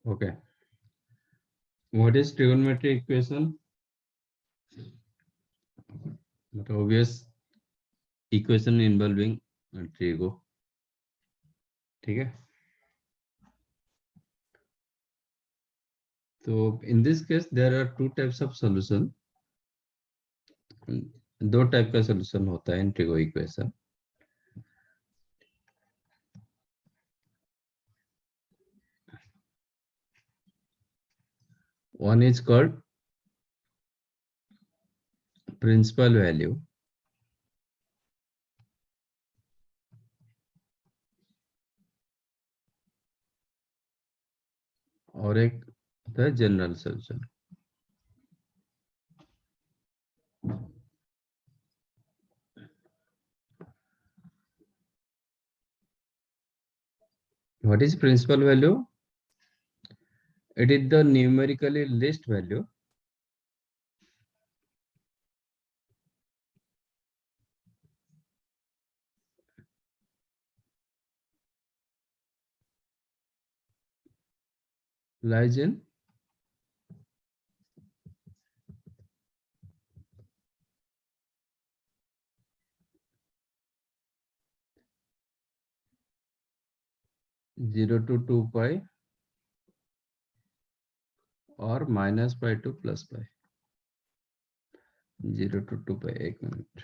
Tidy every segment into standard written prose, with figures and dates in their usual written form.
Okay. What is trigonometric equation? But obvious equation involving trigo. ठीक है. So in this case there are two types of solution. दो type का solution होता है in trigo equation. One is called principal value. और एक होता है general solution. What is principal value? It is the numerically least value lies in (0 to 2 pi और -pi to +pi. 0 to 2 pi. एक minute.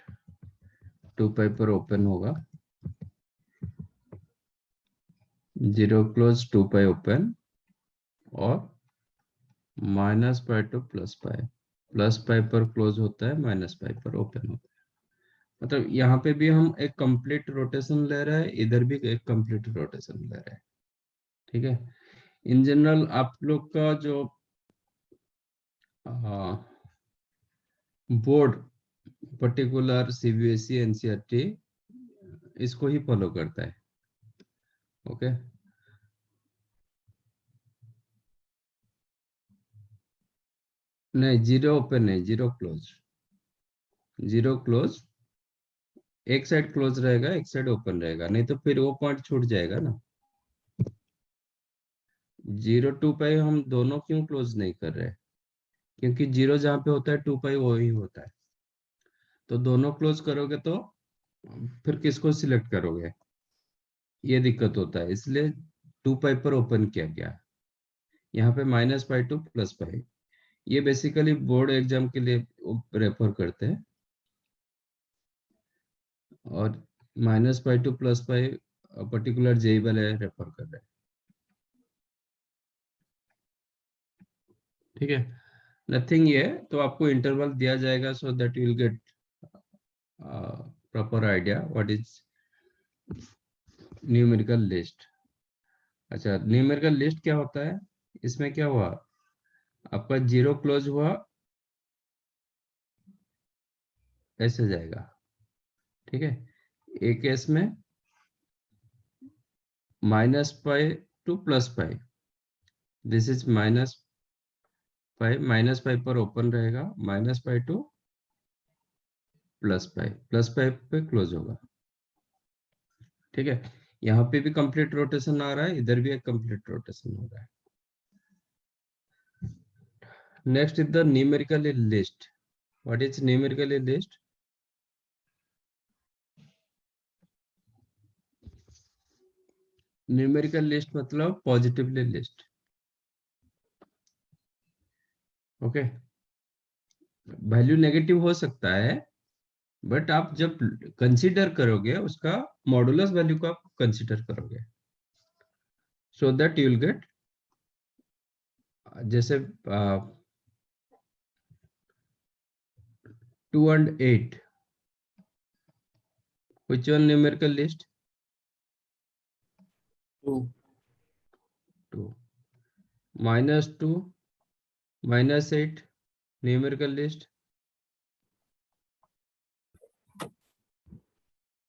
2 pi पर open होगा. 0 close 2 pi open और -pi to +pi. +pi पर close होता है, -pi पर open होता है. मतलब यहाँ पे भी हम एक कंप्लीट रोटेशन ले रहे हैं, इधर भी एक कंप्लीट रोटेशन ले रहे हैं. ठीक है. इन जनरल आप लोग का जो बोर्ड पर्टिकुलर सीबीएसई एनसीईआरटी इसको ही फॉलो करता है. ओके. नहीं, 0 ओपन नहीं, 0 क्लोज. 0 क्लोज, एक साइड क्लोज रहेगा, एक साइड ओपन रहेगा, नहीं तो फिर वो पॉइंट छूट जाएगा ना. 0 2 पाई हम दोनों क्यों क्लोज नहीं कर रहे? क्योंकि 0 जहाँ पे होता है 2 पाई वही होता है. तो दोनों क्लोज करोगे तो फिर किसको सिलेक्ट करोगे? ये दिक्कत होता है, इसलिए 2 पाई पर ओपन किया गया. यहाँ पे -pi to +pi. ये बेसिकली बोर्ड एग्जाम के लिए रेफर करते हैं. और -pi to +pi particular JEE वाले रेफर कर रहे हैं. ठीक है. नथिंग ये तो आपको इंटरवल दिया जाएगा, so that you will get proper idea what is numerical list. अच्छा, न्यूमेरिकल लिस्ट क्या होता है? इसमें क्या हुआ, आपका 0 क्लोज हुआ, ऐसे जाएगा. ठीक है. एक केस में -pi to +pi. This is -pi पर ओपन रहेगा, -pi to +pi. +pi पे क्लोज होगा. ठीक है. यहाँ पे भी कंप्लीट रोटेशन आ रहा है, इधर भी एक कंप्लीट रोटेशन हो रहा है. Next is the numerical least. What is numerical least? Numerical least मतलब positively least. Okay. Value negative हो सकता है, बट आप जब कंसीडर करोगे उसका मॉडुलस वैल्यू को आप कंसीडर करोगे, so that you will gate. जैसे 2 and 8, which one numerical list? 2. 2. -2, -8 numerical list.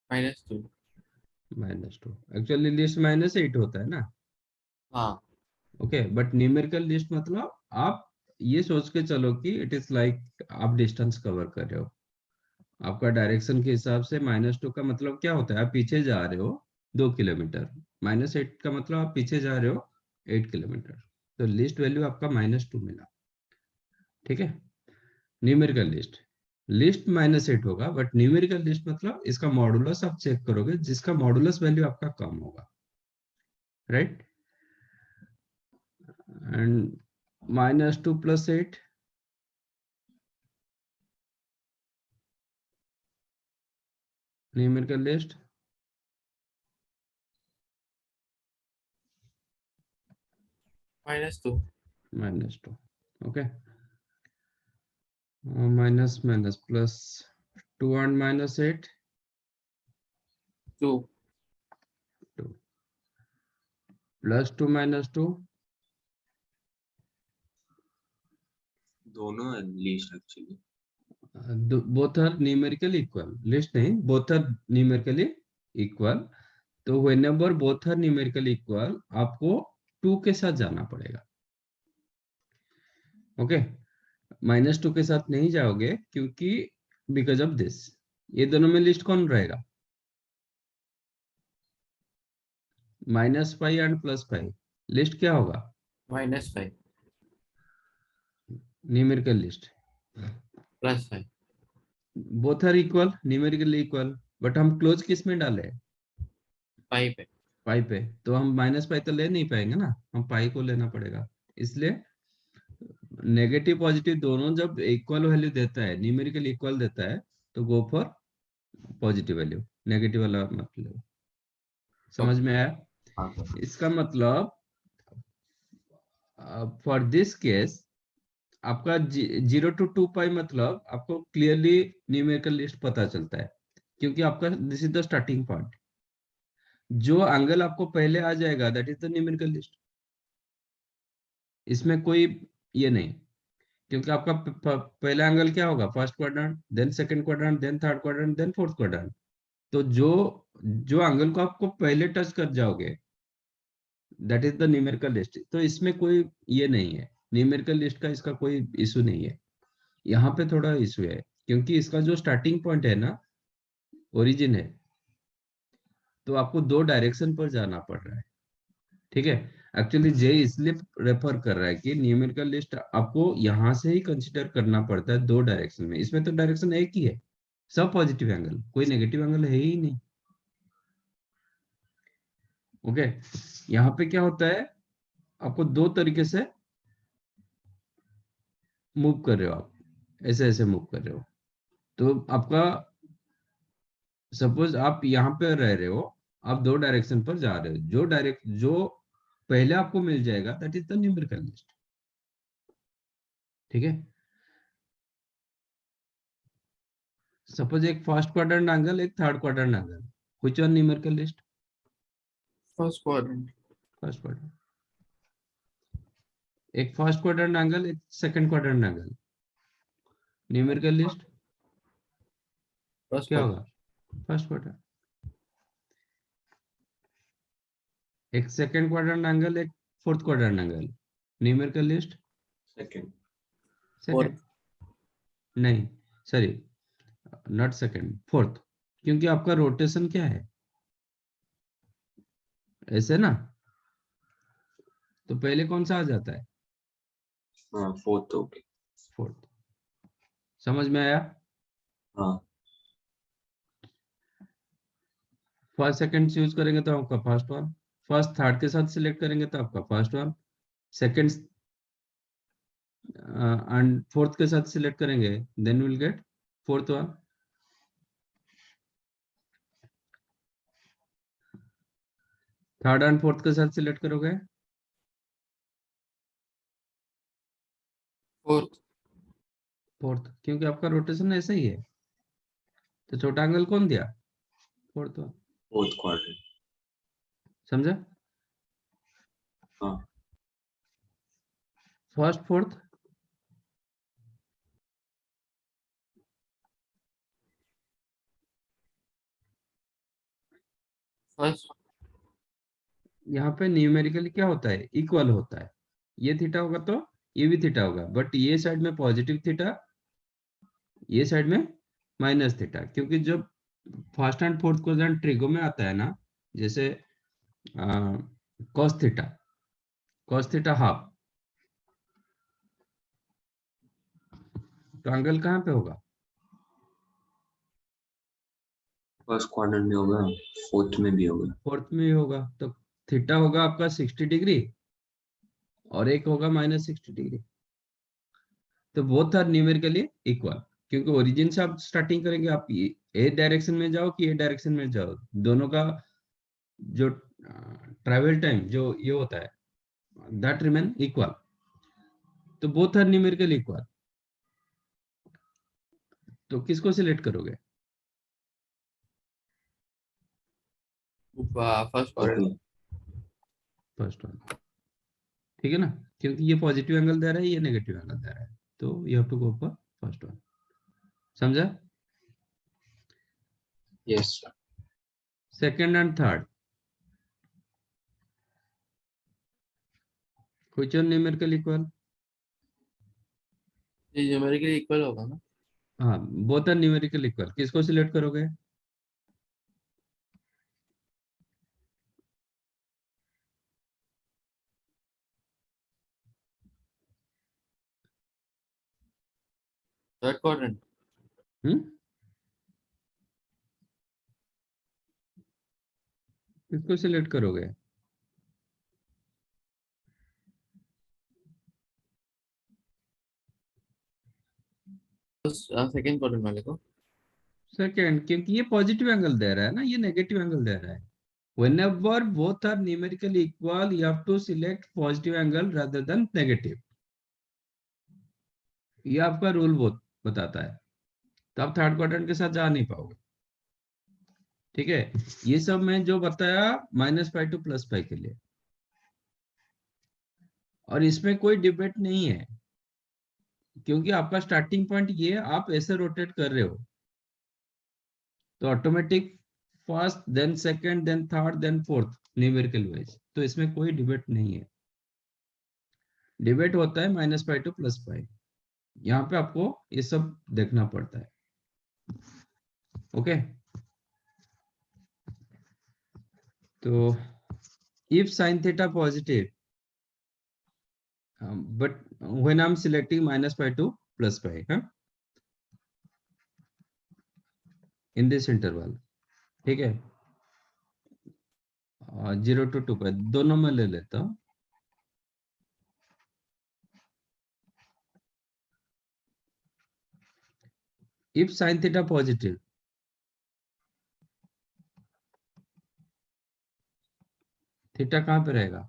-2. -2 actually list -8 होता है ना. हाँ. ओके. बट न्यूमेरिकल लिस्ट मतलब आप ये सोच के चलो कि इट इज लाइक आप डिस्टेंस कवर कर रहे हो. आपका डायरेक्शन के हिसाब से -2 का मतलब क्या होता है? आप पीछे जा रहे हो 2 किलोमीटर. -8 का मतलब आप पीछे जा रहे हो 8 किलोमीटर. तो लिस्ट वैल्यू आपका -2 मिला। ठीक है, न्यूमेरिकल लिस्ट, लिस्ट -8 होगा, बट न्यूमेरिकल लिस्ट मतलब इसका मॉडुलस आप चेक करोगे, जिसका मॉडुलस वैल्यू आपका कम होगा, right. And -2 + 8, numerical list -2. -2, okay. Minus minus plus 2 and -8, 2. 2 +2 -2, दोनों है least actually. both are numerically equal, list नहीं, both are numerically equal। तो whenever both are numerically equal आपको 2 के साथ जाना पड़ेगा, ओके। -2 के साथ नहीं जाओगे क्योंकि बिकॉज ऑफ दिस, ये दोनों में लिस्ट कौन रहेगा, -5 एंड +5, लिस्ट क्या होगा, -5. Numerical list. +5. Both are equal, numerically equal, but हम क्लोज किस में डाले, 5 पे. पाई पे, तो हम -पाई तो ले नहीं पाएंगे ना, हम पाई को लेना पड़ेगा। इसलिए नेगेटिव पॉजिटिव दोनों जब इक्वल वैल्यू देता है, न्यूमेरिकल इक्वल देता है, तो go for positive value, negative वाला मतलब। समझ में आया? हाँ इसका मतलब फॉर दिस केस आपका 0 to 2 पाई मतलब आपको क्लियरली न्यूमेरिकल लिस्ट पता चलता है, क्योंकि आपका this is the starting point. जो एंगल आपको पहले आ जाएगा that is the numerical list, इसमें कोई ये नहीं, क्योंकि आपका पहला एंगल क्या होगा, first quadrant, then second quadrant, then third quadrant, then fourth quadrant. तो जो जो एंगल को आपको पहले टच कर जाओगे that is the numerical list. तो इसमें कोई ये नहीं है, न्यूमेरिकल लिस्ट का इसका कोई इशू नहीं है। यहाँ पे थोड़ा इशू है, क्योंकि इसका जो स्टार्टिंग पॉइंट है ना, ओरिजिन है, तो आपको 2 डायरेक्शन पर जाना पड़ रहा है। ठीक है, एक्चुअली जे इसलिए रेफर कर रहा है कि न्यूमेरिकल लिस्ट आपको यहाँ से ही कंसीडर करना पड़ता है 2 डायरेक्शन में। इसमें तो डायरेक्शन एक ही है, सब पॉजिटिव एंगल, कोई नेगेटिव एंगल है ही नहीं। ओके, यहाँ पे क्या होता है, आपको 2 तरीके से मूव कर रहे हो आप, ऐसे ऐसे मूव कर रहे हो। तो आपका सपोज आप यहाँ पे रह रहे हो, आप 2 डायरेक्शन पर जा रहे हो, जो पहले आपको मिल जाएगा that is the numerical list. ठीक है, सपोज एक फर्स्ट क्वाड्रेंट एंगल, एक third quadrant angle, which one numerical least, first quadrant. First quadrant. एक फर्स्ट क्वाड्रेंट एंगल, एक second quadrant angle, numerical least first क्या क्वाड्रेंट. होगा, फर्स्ट क्वाड्रेंट। एक second quadrant angle, एक fourth quadrant angle, numerical list second. Second, नहीं sorry, not second, fourth, क्योंकि आपका rotation क्या है, ऐसे ना, तो पहले कौन सा आ जाता है, हाँ फोर्थ हो गया। फोर्थ। समझ में आया? हाँ फर्स्ट सेकंड यूज करेंगे तो आपका फर्स्ट वन, फर्स्ट थर्ड के साथ सिलेक्ट करेंगे तो आपका first one, second and fourth के साथ सिलेक्ट करेंगे then will get fourth one. Third and fourth के साथ सिलेक्ट करोगे फोर्थ. फोर्थ, क्योंकि आपका रोटेशन ऐसा ही है। तो छोटा एंगल कौन दिया, फोर्थ वन। Fourth quadrant. समझा? हाँ फर्स्ट फोर्थ, फर्स्ट. यहाँ पे न्यूमेरिकली क्या होता है, इक्वल होता है। ये थीटा होगा तो ये भी थीटा होगा, बट ये साइड में पॉजिटिव थीटा, ये साइड में माइनस थीटा, क्योंकि जब first and fourth quadrant trigo में आता है ना, जैसे cos theta, cos theta half, तो एंगल कहाँ पे होगा? फर्स्ट क्वाड्रेंट में होगा, फोर्थ में भी होगा। फोर्थ में ही होगा, तो थीटा होगा आपका 60 डिग्री और एक होगा -60 डिग्री। तो बोथ आर न्यूमेरिकली इक्वल, क्योंकि ओरिजिन से आप स्टार्टिंग करेंगे, आप ए डायरेक्शन में जाओ कि ए डायरेक्शन में जाओ, दोनों का जो ट्रैवल टाइम जो ये होता है दैट रिमेन इक्वल, तो बोथ आर न्यूमेरिकली इक्वल। तो किसको सिलेक्ट करोगे? First quadrant. फर्स्ट वन, ठीक है ना, क्योंकि ये पॉजिटिव एंगल दे रहा है, ये नेगेटिव एंगल दे रहा है, तो you have to go for first one. समझा? Yes sir. Second and third, which one numerical equal? ये न्यूमेरिकली इक्वल होगा ना? हाँ, बोथ आर न्यूमेरिकल इक्वल, किसको सिलेक्ट करोगे? Third quadrant. हम्म, किसको सिलेक्ट करोगे? सेकंड क्वाड्रेंट वाले को। सेकंड, क्योंकि ये पॉजिटिव एंगल दे रहा है ना, ये नेगेटिव एंगल दे रहा है। whenever both are numerically equal you have to select positive angle rather than negative, ये आपका रूल बहुत बताता है, तो आप थर्ड क्वाड्रेंट के साथ जा नहीं पाओगे। ठीक है, ये सब मैं जो बताया -π to +π के लिए, और इसमें कोई डिबेट नहीं है, क्योंकि आपका स्टार्टिंग पॉइंट ये है, आप ऐसे रोटेट कर रहे हो, तो automatic first then second then third then fourth numerical wise, तो इसमें कोई डिबेट नहीं है। डिबेट होता है -π to +π, यहाँ पे आपको ये सब देखना पड़ता है। ओके, तो if sin theta positive, but when I'm selecting -π to +π, huh? in this interval, ठीक है, 0 to 2π दोनों में ले लेता हूँ। if sin theta positive, theta कहाँ पे रहेगा?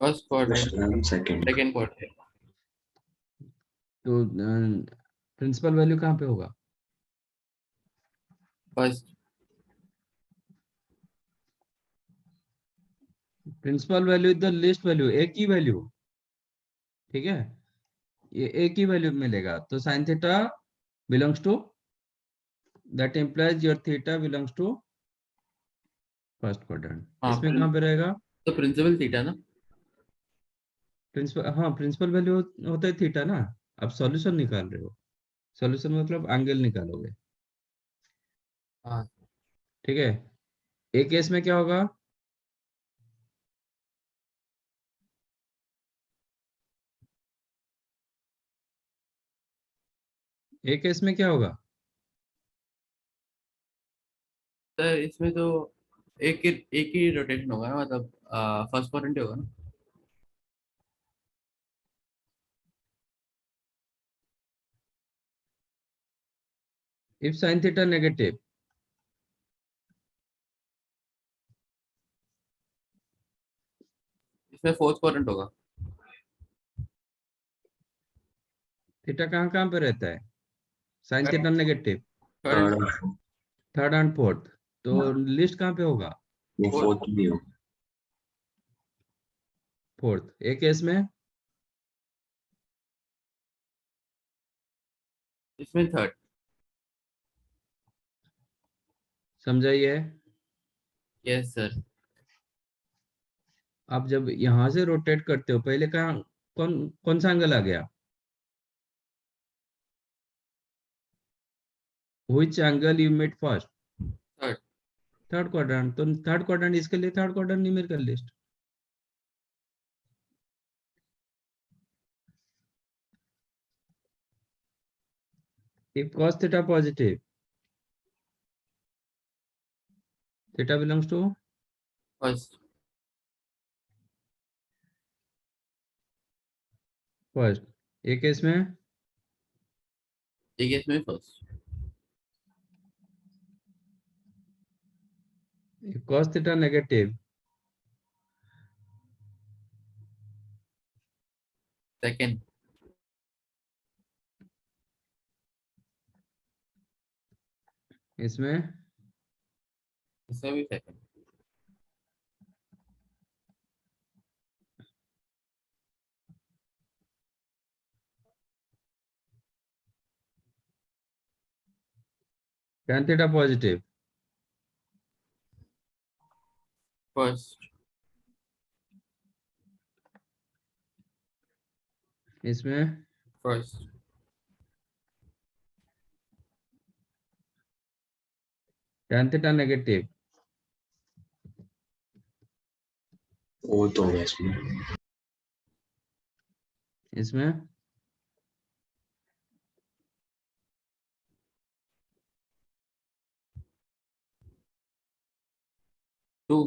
First quadrant, second. Second quadrant. तो प्रिंसिपल वैल्यू कहाँ पे होगा? First. Principal value is the least value, एक ही वैल्यू, ठीक है, ये एक ही वैल्यू मिलेगा, तो sin theta belongs to, that implies your theta belongs to first quadrant. हाँ, इसमें कहाँ पे रहेगा? तो प्रिंसिपल थीटा ना? प्रिंसिपल, हाँ प्रिंसिपल वैल्यू होता है थीटा ना। आप सॉल्यूशन निकाल रहे हो, सॉल्यूशन मतलब एंगल निकालोगे, हाँ। ठीक है। एक केस में क्या होगा? एक केस में क्या होगा? सर इसमें तो एक ही रोटेशन होगा ना, मतलब फर्स्ट क्वाड्रेंट होगा ना? इफ sin थीटा नेगेटिव, इसमें फोर्थ क्वाड्रेंट होगा। थीटा कहाँ कहाँ पे रहता है? sin theta negative, third. Third and fourth, तो लिस्ट कहाँ पे होगा? ये फोर्थ भी होगा। फोर्थ। एक केस में इसमें थर्ड। समझाइए। Yes sir. आप जब यहां से रोटेट करते हो, पहले कहाँ, कौन कौन सा एंगल आ गया? Which angle you made first? Third. Third quadrant, तो थर्ड क्वाड्रेंट, इसके लिए third quadrant numerical list. if cos theta positive, theta belongs to first first, एक केस में एक केस में first cos theta negative, second इसमें इसमें भी second tan theta positive, first इसमें फर्स्ट tan theta negative, वो तो होगा इसमें। इसमें टू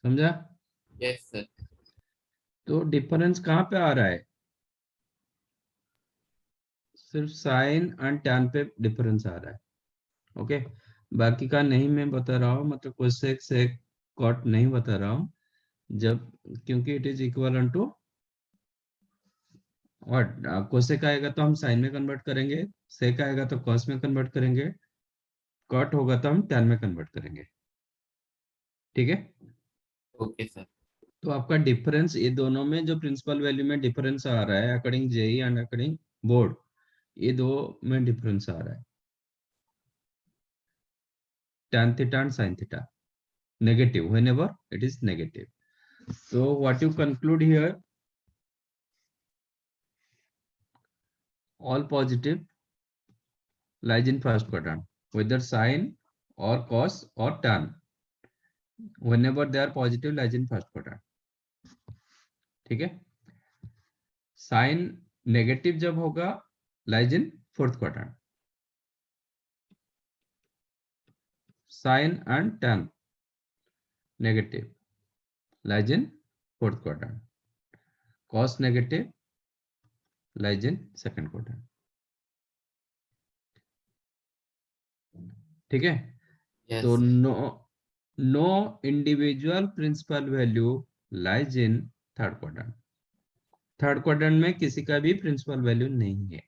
समझा? यस सर तो डिफरेंस कहाँ पे आ रहा है? सिर्फ साइन एंड टैन पे डिफरेंस आ रहा है। ओके, बाकी का नहीं मैं बता रहा हूँ, मतलब कोसेक सेक कॉट नहीं बता रहा हूँ, जब क्योंकि इट इज इक्वल टू और कोसेक आएगा तो हम साइन में कन्वर्ट करेंगे, सेक आएगा तो कॉस में कन्वर्ट करेंगे, कॉट होगा तो हम टैन में कन्वर्ट करेंगे। ठीक है, ओके सर तो आपका डिफरेंस ये दोनों में जो प्रिंसिपल वैल्यू में डिफरेंस आ रहा है according JEE and according board, ये दो में डिफरेंस आ रहा है, tan theta and sin theta negative whenever it is negative. So what you conclude here, all positive lies in first quadrant, whether sin or cos or tan, whenever they are positive lies in first quadrant. ठीक है, sign negative जब होगा lies in fourth quadrant, sin and tan negative lies in fourth quadrant, cos negative lies in second quadrant. ठीक है, yes तो no individual principal value lies in third quadrant, third quadrant में किसी का भी principal value नहीं है।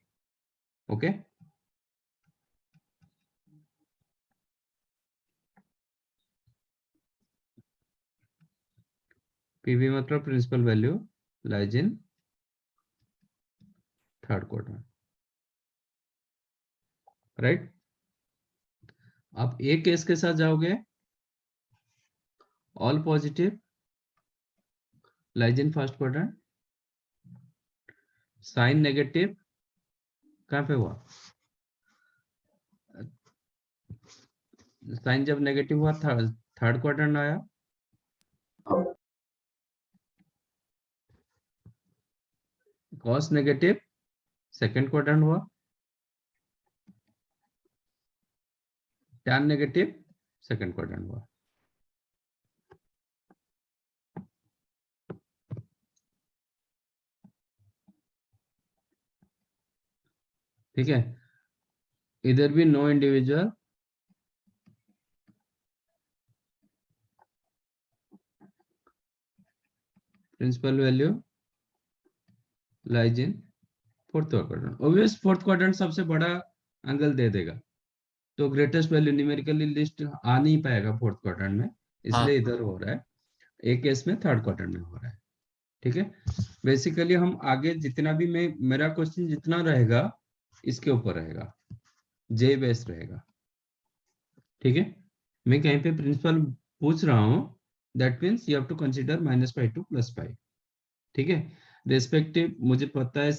Okay, PV मतलब principal value lies in third quadrant, right. आप एक केस के साथ जाओगे, all positive lies in first quadrant, sine negative कहां पे हुआ, साइन जब नेगेटिव हुआ थर्ड क्वाड्रेंट आया, कॉस नेगेटिव सेकंड क्वाड्रेंट हुआ, टैन नेगेटिव सेकंड क्वाड्रेंट हुआ। ठीक है, इधर भी no individual principal value lies in fourth quadrant. Obvious fourth quadrant सबसे बड़ा एंगल दे देगा, तो ग्रेटेस्ट वैल्यू न्यूमेरिकली लिस्ट आ नहीं पाएगा फोर्थ क्वाड्रेंट में, इसलिए इधर हो रहा है, एक केस में थर्ड क्वाड्रेंट में हो रहा है। ठीक है, बेसिकली हम आगे जितना भी मेरा क्वेश्चन जितना रहेगा इसके ऊपर रहेगा, जे बेस रहेगा। ठीक है, मैं कहीं पे प्रिंसिपल पूछ रहा हूँ, that means you have to consider -5 to +5। ठीक है, रेस्पेक्टिव मुझे पता है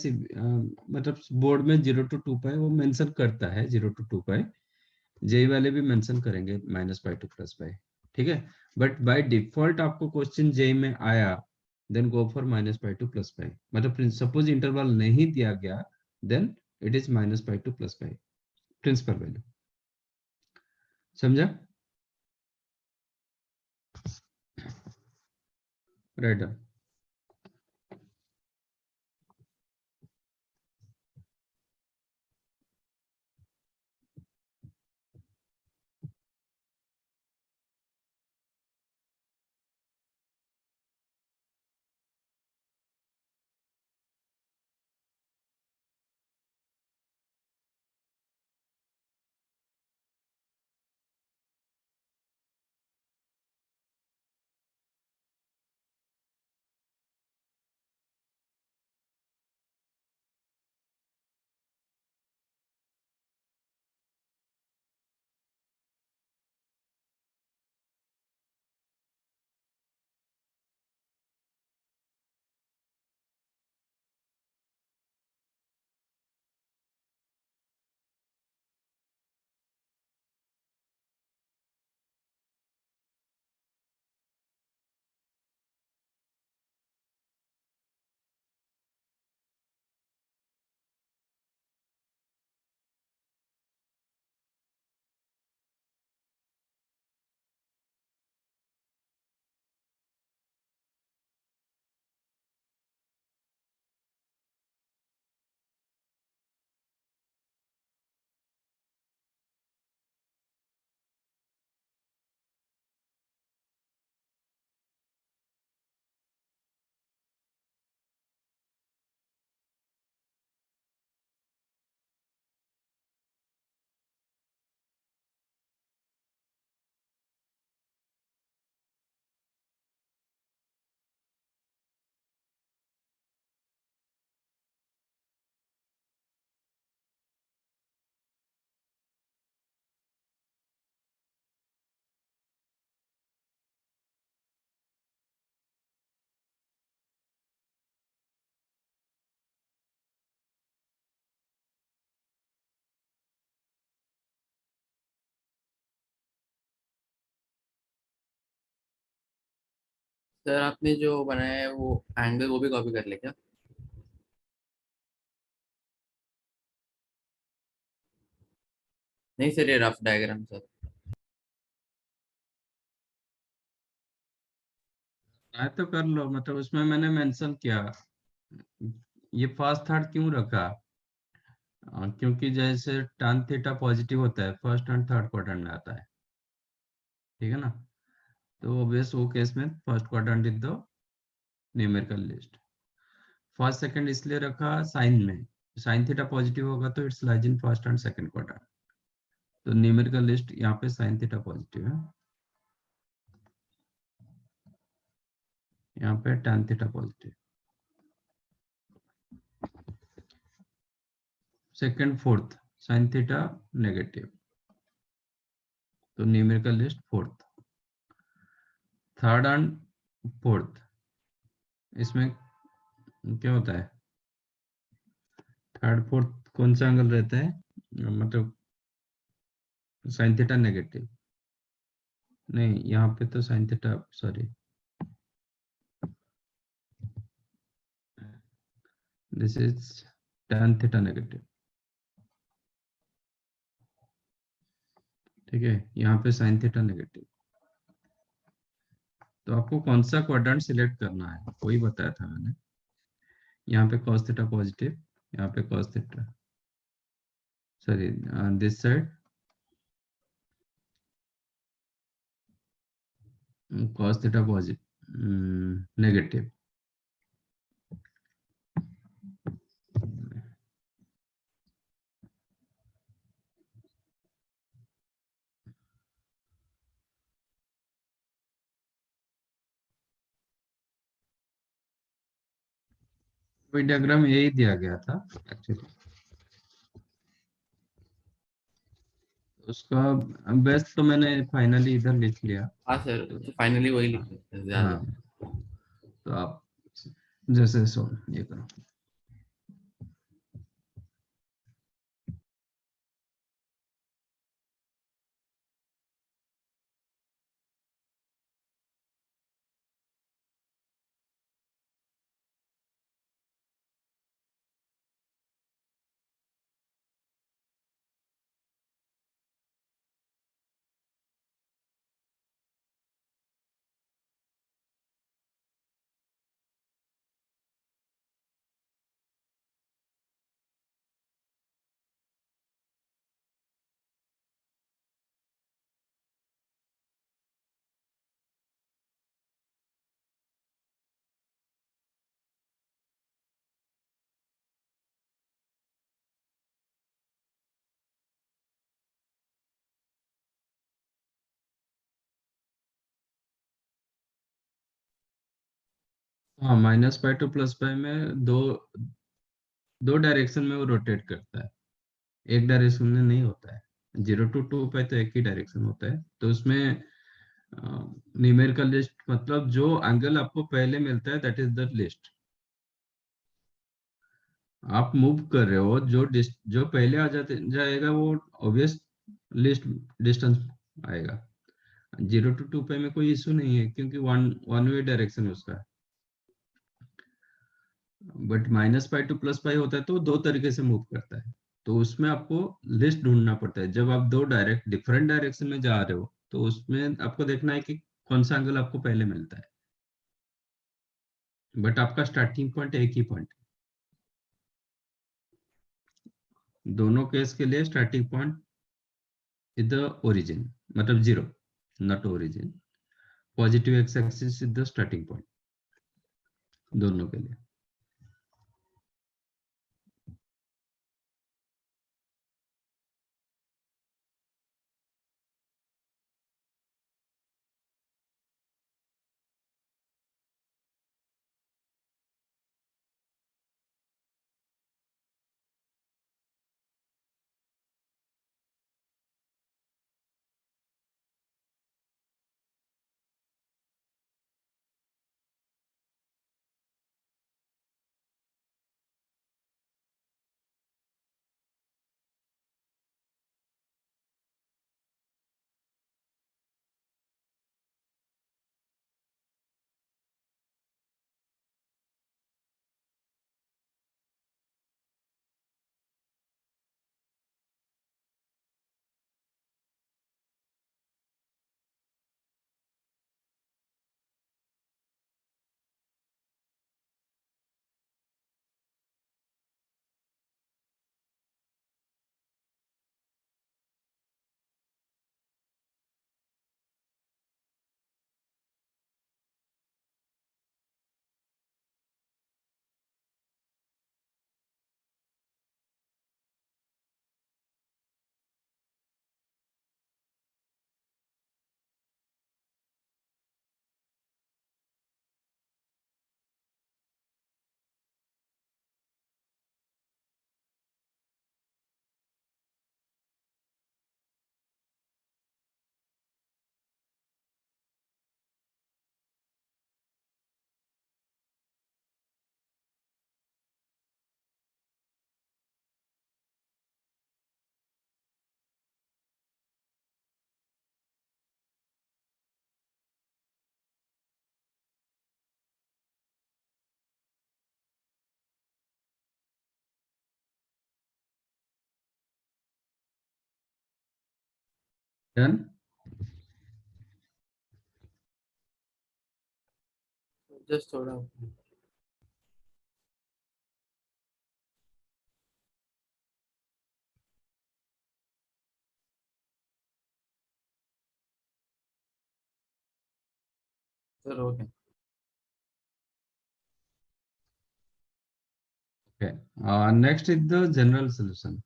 मतलब बोर्ड में 0 to 2 पाई वो मेंशन करता है, 0 to 2 पाई, जेई वाले भी मेंशन करेंगे -5 to +5। ठीक है, बट बाय डिफॉल्ट आपको क्वेश्चन जेई में आया, देन गो फॉर -5 to +5, मतलब सपोज इंटरवल नहीं दिया गया, then it is minus pi to plus pi, principal value. समझा? राइट। सर आपने जो बनाया है वो एंगल वो भी कॉपी कर ले क्या? नहीं सर, ये रफ डायग्राम सर। मैं तो कर लो, मतलब उसमें मैंने मेंशन किया ये फर्स्ट थर्ड क्यों रखा। क्योंकि जैसे tan थीटा पॉजिटिव होता है फर्स्ट एंड थर्ड क्वाड्रेंट में आता है, ठीक है ना। तो ऑब्वियस वो केस में first quadrant in the numerical least. First second इसलिए रखा साइन में, साइन थीटा पॉजिटिव होगा तो it's lies in first and second quadrant. तो न्यूमेरिकल लिस्ट यहाँ पे साइन थीटा पॉजिटिव है, यहाँ पे tan theta positive. Second fourth sine theta negative, तो numerical least fourth. Third and fourth इसमें क्या होता है, थर्ड फोर्थ कौन सा एंगल रहता है, मतलब साइन थीटा नेगेटिव। नहीं यहाँ पे तो sine theta, sorry this is tan theta negative, ठीक है। यहाँ पे साइन थीटा नेगेटिव। तो आपको कौन सा क्वाड्रेंट सिलेक्ट करना है वही बताया था मैंने। यहाँ पे cos थीटा पॉजिटिव, यहाँ पे cos theta, sorry this side cos theta positive negative. वही डायग्राम यही दिया गया था एक्चुअली, उसका बेस्ट तो मैंने फाइनली इधर लिख लिया। हाँ सर, तो फाइनली वही लिख सकते हैं हाँ, ज्यादा। तो आप जैसे सो ये करो। हाँ, -π to +π में दो डायरेक्शन में वो रोटेट करता है, एक डायरेक्शन में नहीं होता है। 0 to 2π तो एक ही डायरेक्शन होता है। तो उसमें न्यूमेरिकल लिस्ट मतलब जो एंगल आपको पहले मिलता है दैट इज द लिस्ट। आप मूव कर रहे हो, जो पहले आ जाएगा वो ऑब्वियस लिस्ट डिस्टेंस आएगा। 0 to 2π में कोई इशू नहीं है क्योंकि वन वे डायरेक्शन उसका। बट -π to +π होता है तो दो तरीके से मूव करता है, तो उसमें आपको लिस्ट ढूंढना पड़ता है। जब आप दो डिफरेंट डायरेक्शन में जा रहे हो तो उसमें आपको देखना है कि कौन सा एंगल आपको पहले मिलता है। बट आपका स्टार्टिंग पॉइंट एक ही पॉइंट है। दोनों केस के लिए starting point is the origin, मतलब 0 not origin. Positive X axis is the starting point दोनों के लिए। डन। जस्ट थोड़ा सर हो गया। Okay. Next is the general solution.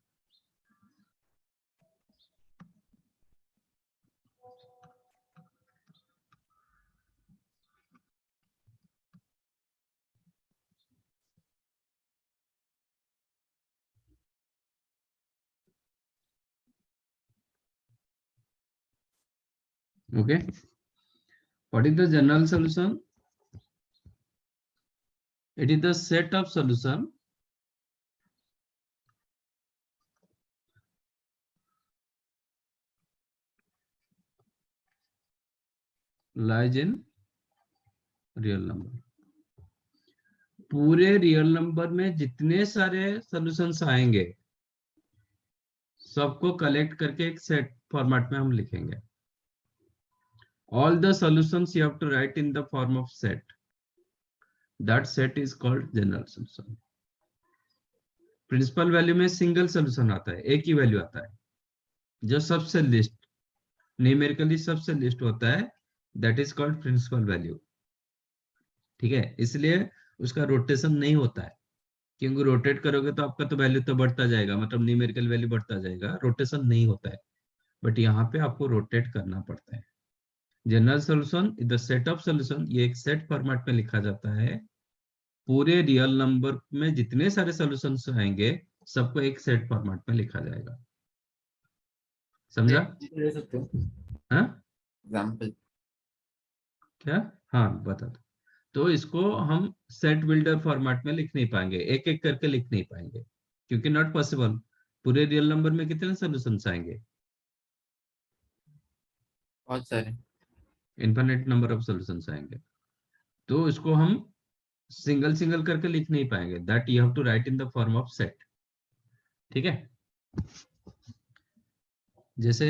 Okay. What is the general solution? It is the set of solution lies in real number. पूरे real number में जितने सारे सॉल्यूशंस आएंगे सबको कलेक्ट करके एक सेट फॉर्मेट में हम लिखेंगे। All the solutions you have to write in the form of set. That set is called general solution. Principal value में सिंगल सॉल्यूशन आता है, एक ही वैल्यू आता है। जो सबसे लिस्ट न्यूमेरिकली सबसे लिस्ट होता है that is called principal value. ठीक है, इसलिए उसका रोटेशन नहीं होता है, क्योंकि रोटेट करोगे तो आपका तो वैल्यू तो बढ़ता जाएगा, मतलब न्यूमेरिकल वैल्यू बढ़ता जाएगा, रोटेशन नहीं होता है। बट यहाँ पे आपको रोटेट करना पड़ता है। General solution is the set of solution, ये एक सेट फॉर्मेट में लिखा जाता है पूरे रियल नंबर में जितने सारे सॉल्यूशंस आएंगे सबको एक सेट फॉर्मेट में लिखा जाएगा। समझा? दे सकते हो हाँ एग्जांपल? क्या? हाँ बता दो। तो इसको हम सेट बिल्डर फॉर्मेट में लिख नहीं पाएंगे, एक एक करके लिख नहीं पाएंगे, क्योंकि नॉट पॉसिबल। पूरे रियल नंबर में कितने सॉल्यूशंस आएंगे? बहुत सारे। इनफिनिट नंबर ऑफ सॉल्यूशंस आएंगे। तो इसको हम सिंगल सिंगल करके लिख नहीं पाएंगे, that you have to write in the form of set. ठीक है? जैसे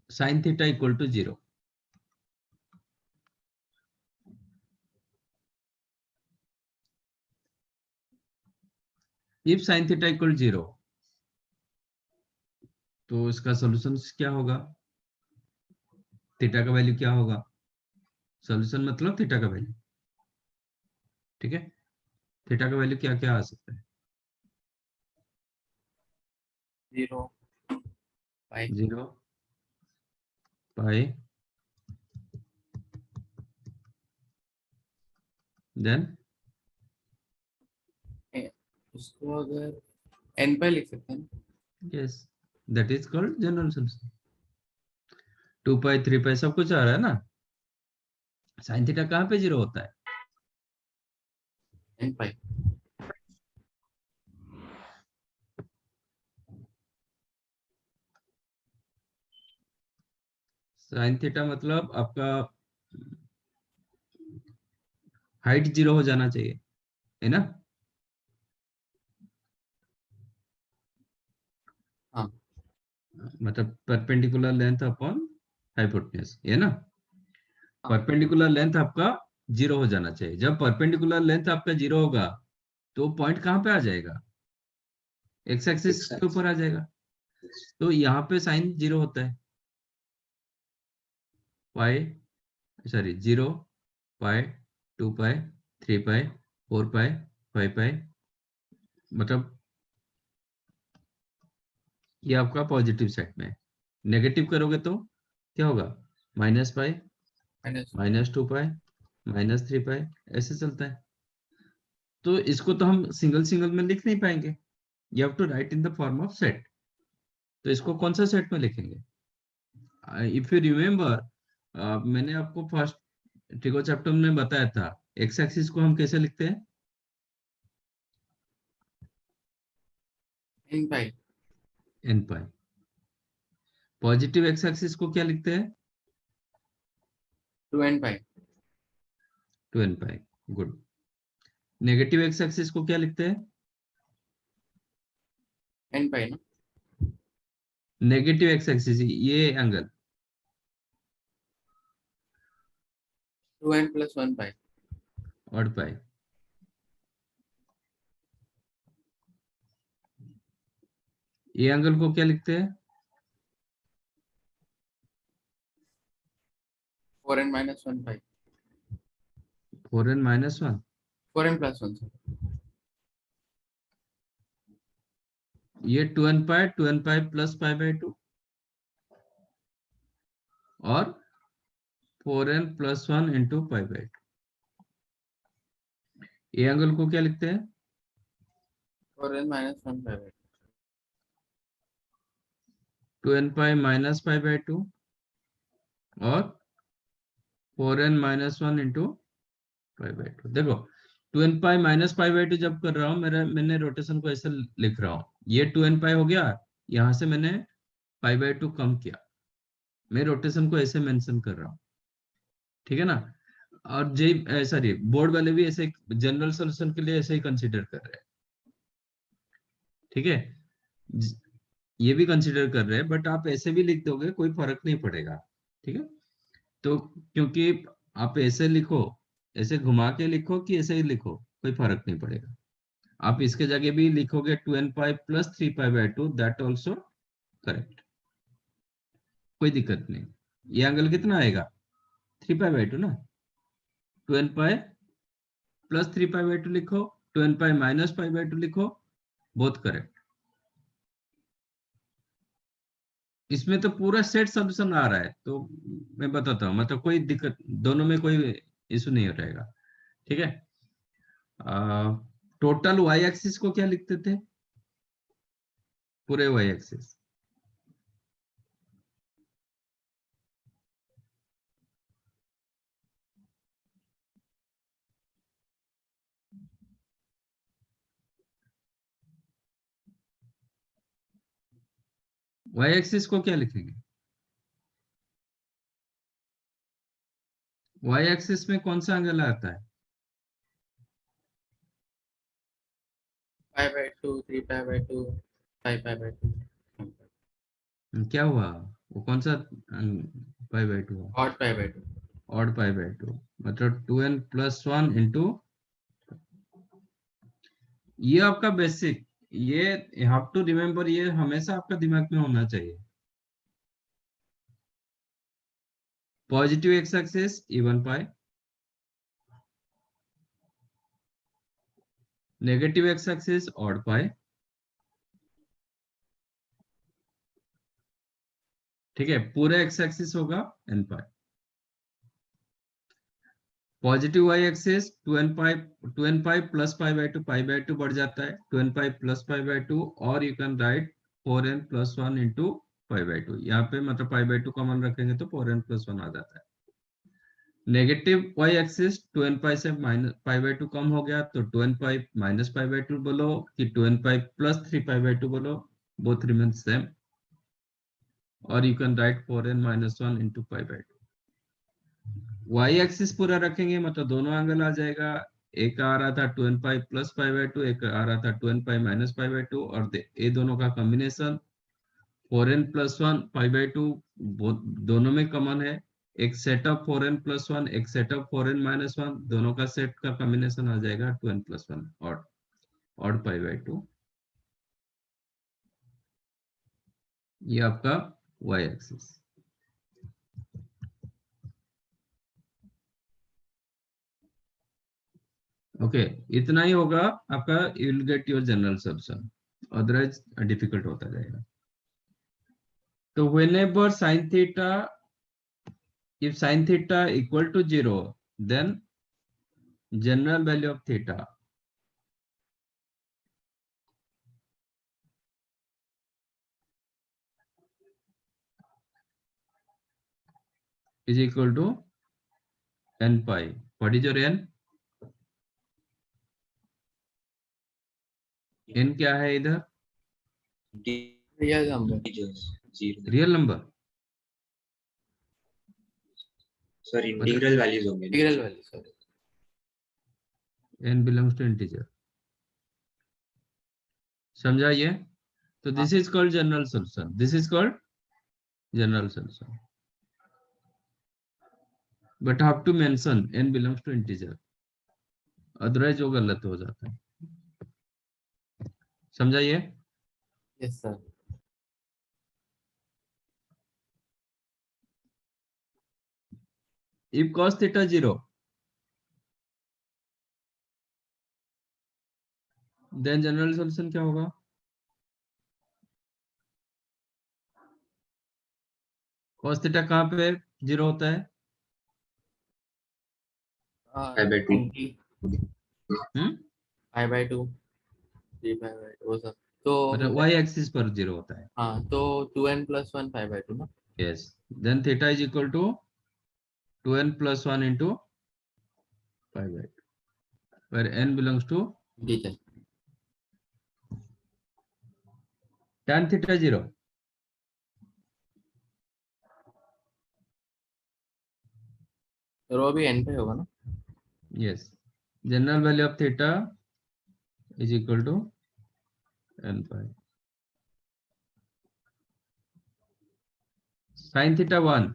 sin theta equal to 0, if sin theta equal 0, तो इसका सॉल्यूशन क्या होगा? थीटा का वैल्यू क्या होगा? सॉल्यूशन मतलब थीटा का वैल्यू। ठीक है? थीटा का वैल्यू क्या क्या आ सकता है? 0 पाई 0, पाई, देन उसको अगर n पाई लिख सकते हैं। Yes, that is called general solution. 2 पाई 3 पाई सब कुछ आ रहा है ना? साइन थीटा कहाँ पे 0 होता है? n पाई साइन थीटा मतलब आपका हाइट 0 हो जाना चाहिए, है ना? हाँ मतलब परपेंडिकुलर लेंथ अपॉन हाइपोटेन्यूज, है ना? हाँ परपेंडिकुलर लेंथ आपका 0 हो जाना चाहिए। जब परपेंडिकुलर लेंथ आपका 0 होगा तो पॉइंट कहाँ पे आ जाएगा? एक्स एक्सिस के ऊपर आ जाएगा। तो यहाँ पे साइन 0 होता है। पाई, सॉरी 0, पाई, 2 पाई, 3 पाई, 4 पाई, 5 पाई, मतलब ये आपका पॉजिटिव सेट में है। नेगेटिव करोगे तो क्या होगा? माइनस पाई, माइनस -2 पाई, -3 पाई, ऐसे चलता है। तो इसको तो हम सिंगल सिंगल में लिख नहीं पाएंगे, you have to write in the form of set. तो इसको कौन सा सेट में लिखेंगे? इफ यू रिमेम्बर, मैंने आपको फर्स्ट ट्रिको चैप्टर में बताया था, एक्स एक्सिस को हम कैसे लिखते हैं? n पाई n pi. Positive X axis को क्या लिखते हैं? 2n पाई 2n पाई। गुड। नेगेटिव एक्स एक्सिस को क्या लिखते हैं? n पाई ना। नेगेटिव एक्स एक्सिस ये एंगल 2n प्लस 1 पाई ऑड पाई। ये एंगल को क्या लिखते हैं? 4n माइनस 1 पाई 4n माइनस 1। 4n प्लस 1 ये 2n pi plus pi by 2 और 4n plus 1 into pi by 2। ये एंगल को क्या लिखते हैं? 4n minus 1 pi 2n pi minus pi by 2 और 4n minus 1 into pi by 2। देखो 2n pi minus pi by 2 जब कर रहा हूँ मैंने रोटेशन को ऐसे लिख रहा हूँ, ये 2n पाई हो गया, यहाँ से मैंने पाई बाई 2 कम किया, मैं रोटेशन को ऐसे मेंशन कर रहा हूँ। ठीक है ना? और जे सॉरी बोर्ड वाले भी ऐसे जनरल सॉल्यूशन के लिए ऐसे ही कंसीडर कर रहे हैं। ठीक है? ज- ये भी कंसीडर कर रहे हैं, बट आप ऐसे भी लिख दोगे कोई फर्क नहीं पड़ेगा। ठीक है? तो क्योंकि आप ऐसे लिखो, ऐसे घुमा के लिखो कि ऐसे ही लिखो, कोई फर्क नहीं पड़ेगा। आप इसके जगह भी लिखोगे 2n pi plus 3 pi by 2, that also correct, कोई दिक्कत नहीं। ये एंगल कितना आएगा? 3 पाई बाई 2 ना। 2n pi plus 3 pi by 2 लिखो, 2n pi minus pi by 2 लिखो, बोथ करेक्ट। इसमें तो पूरा सेट सॉल्यूशन आ रहा है, तो मैं बताता हूँ, मतलब कोई दिक्कत, दोनों में कोई इशू नहीं रहेगा। ठीक है। टोटल वाई एक्सिस को क्या लिखते थे? पूरे वाई एक्सिस। वाई एक्सिस को क्या लिखेंगे? वाई एक्सिस में कौन सा एंगल आता है? 5/2, 3/2, 5/2। क्या हुआ? वो कौन सा पाई बाई टू हुआ? Odd 5/2। Odd pi by to, मतलब 2n+1 इंटू, ये आपका बेसिक, ये यू हैव टू रिमेम्बर, ये हमेशा आपका दिमाग में होना चाहिए। Positive X axis even pi, negative X axis odd pi, ठीक है। पूरे एक्स एक्सिस होगा n pi. Positive Y axis 2n pi plus pi by two बढ़ जाता है, 2n pi plus pi by two, और you can write 4n+1 into pi by two. यहाँ पे मतलब पाई बाई टू कॉमन रखेंगे तो 4n+1 आ जाता है। Negative Y axis 2n pi से माइनस पाई बाई टू कम हो गया तो 2n pi minus pi by two बोलो कि 2n pi plus 3 pi by two बोलो, बोथ रिमेन सेम, और you can write 4n-1 into pi by two. Y axis पूरा रखेंगे मतलब दोनों एंगल आ जाएगा। एक आ रहा था 2n pi plus pi by to, एक आ रहा था 2n pi minus pi by two, और ये दोनों का combination 4n+1 pi by to, दोनों में कॉमन है। एक सेट ऑफ 4n+1, एक सेट ऑफ 4n-1, दोनों का सेट का कॉम्बिनेशन आ जाएगा 2n+1 odd, odd pi by to. ये आपका वाई एक्सिस। ओके, इतना ही होगा आपका, you will get your general solution, otherwise difficult होता जाएगा। तो whenever sin theta, if sin theta equal to 0, then general value of theta is equal to n pi. What is your n? n क्या है इधर? Real number. Integers, zero. Real number, Sir, integral values होंगे। Integral value, sorry. n belongs to integer। समझा ये? तो this is called general solution, this is called general solution, but have to mention n belongs to integer, otherwise वो गलत हो जाता है। समझा ये? Yes sir. if cos theta 0, then general solution क्या होगा? cos theta कहाँ पे 0 होता है? पाई2। पाई/2, 3/2 वो सब तो मतलब y एक्सिस पर 0 होता है। हाँ, तो 2n+1 पाई/2 ना। Yes, then theta is equal to 2n+1 into पाई/2, where n belongs to integer. tan theta 0, और वो भी n पे होगा ना। yes, general value of theta is equal to n pi. Sin theta 1,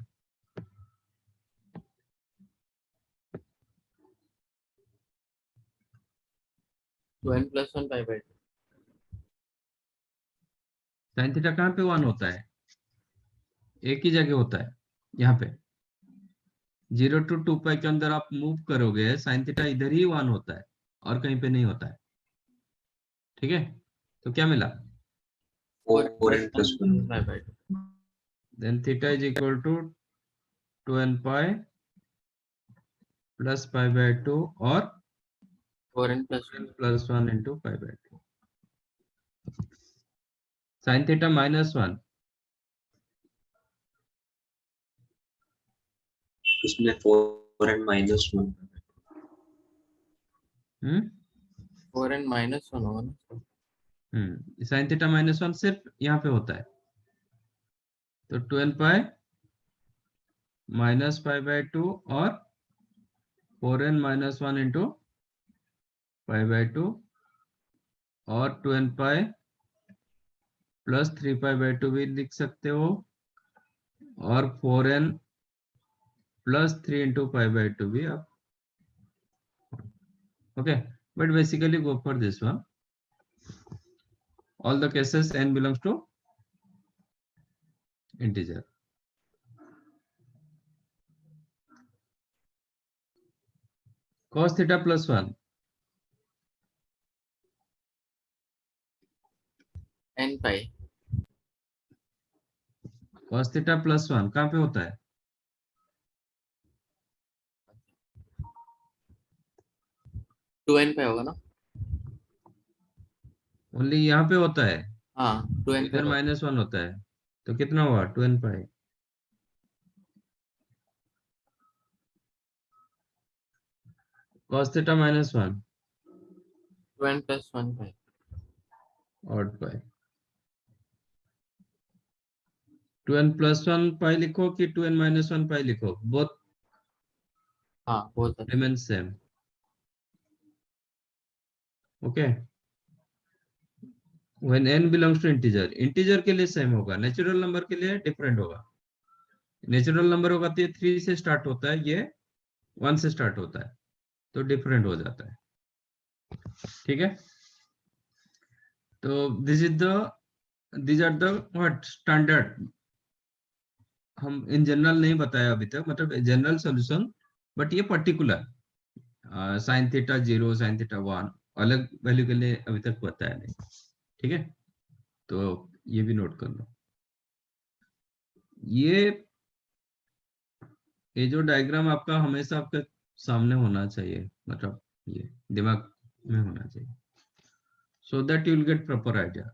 तो n+1 पाई/2। sin theta कहाँ पे 1 होता है? एक ही जगह होता है, यहाँ पे 0 to 2 पाई के अंदर आप मूव करोगे sin theta इधर ही 1 होता है, और कहीं पे नहीं होता है। ठीक है, तो क्या मिला? 4n+1 पाई/2। Then theta is equal to 2n pi plus pi bye 2 और 4n plus plus 1 into pi by 2। Sine theta -1 इसमें 4n -1 हम्म 4n minus 1 होगा ना। साइन थीटा -1 सिर्फ यहाँ पे होता है, तो 12 पाई माइनस पाई बाय 2 और 4n -1 इंटू पाई बाय 2 और 2n pi plus 3 pi by 2 भी लिख सकते हो और 4n plus 3 into pi by 2 भी आप, okay, but basically go for this one. All the cases n belongs to integer. Cos theta plus 1 n pi cos theta plus 1 कहाँ पे होता है? 2n pi होगा ना। ओनली यहाँ पे होता है, हाँ 2n pi इधर होगा। -1 होता है, तो कितना हुआ 2n पाई cos theta -1 2n plus 1 pi odd पाई 2n plus 1 पाई लिखो कि 2n -1 पाई लिखो, both हाँ बहुत अच्छा। remain same. Okay, when n belongs to integer के लिए सेम होगा, नेचुरल नंबर के लिए डिफरेंट होगा। नेचुरल नंबर होगा तो ये 3 से स्टार्ट होता है, ये 1 से स्टार्ट होता है, तो डिफरेंट हो जाता है। ठीक है, तो these are the what standard, हम इन जनरल नहीं बताया अभी तक, मतलब जनरल सॉल्यूशन, बट ये particular sine theta 0 sine theta 1 अलग वैल्यू के लिए अभी तक बताया नहीं। ठीक है, तो ये भी नोट कर लो। ये जो डायग्राम आपका हमेशा आपके सामने होना चाहिए, मतलब ये दिमाग में होना चाहिए, so that you will get proper idea.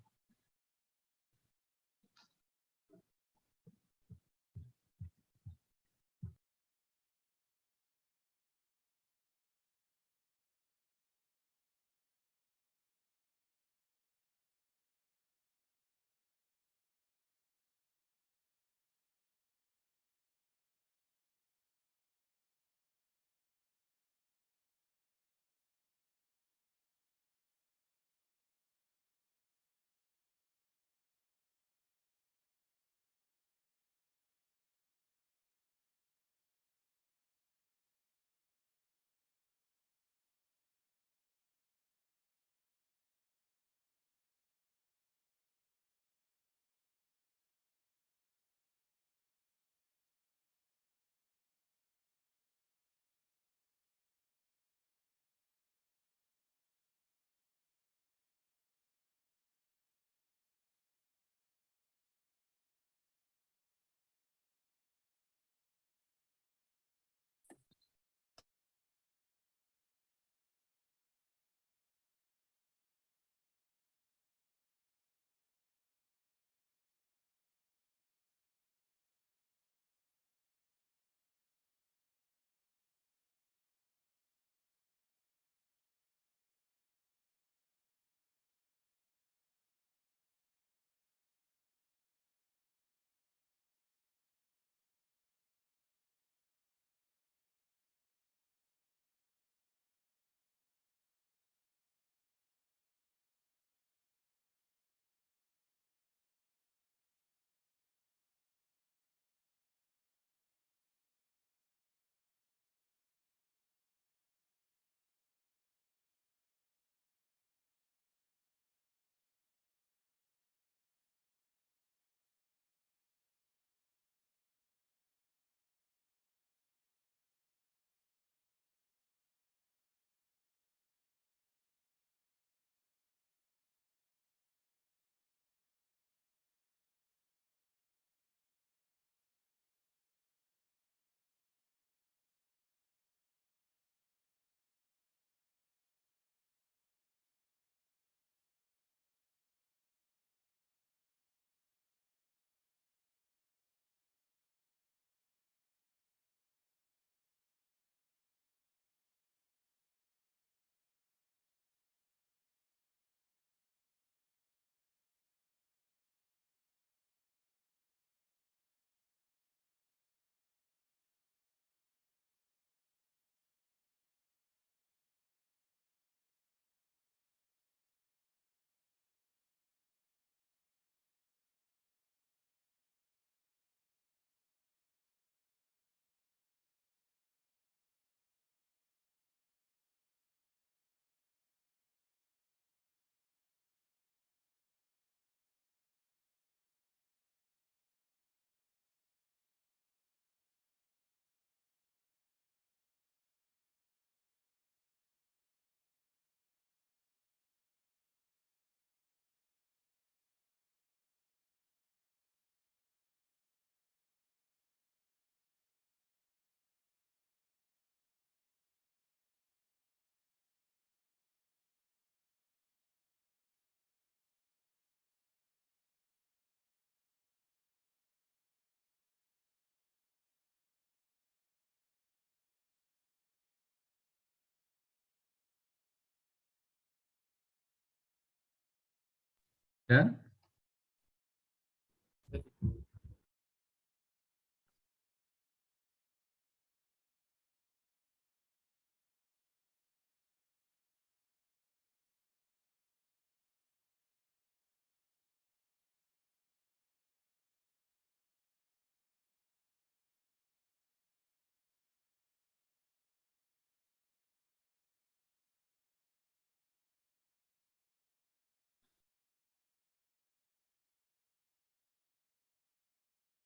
क्या?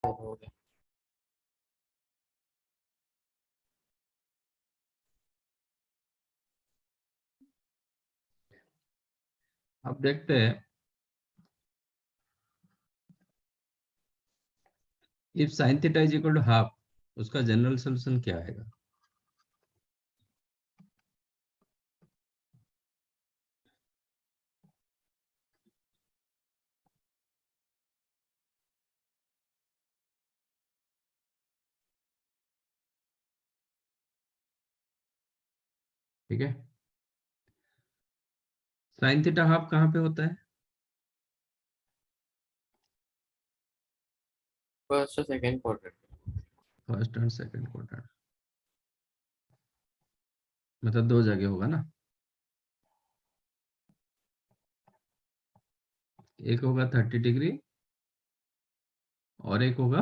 हो गया। अब देखते हैं if sin theta is equal to half, उसका जनरल सोल्यूशन क्या आएगा। ठीक है, sin थीटा हाफ कहाँ पे होता है? फर्स्ट और second quadrant. First and second quadrant, मतलब दो जगह होगा ना, एक होगा 30 डिग्री और एक होगा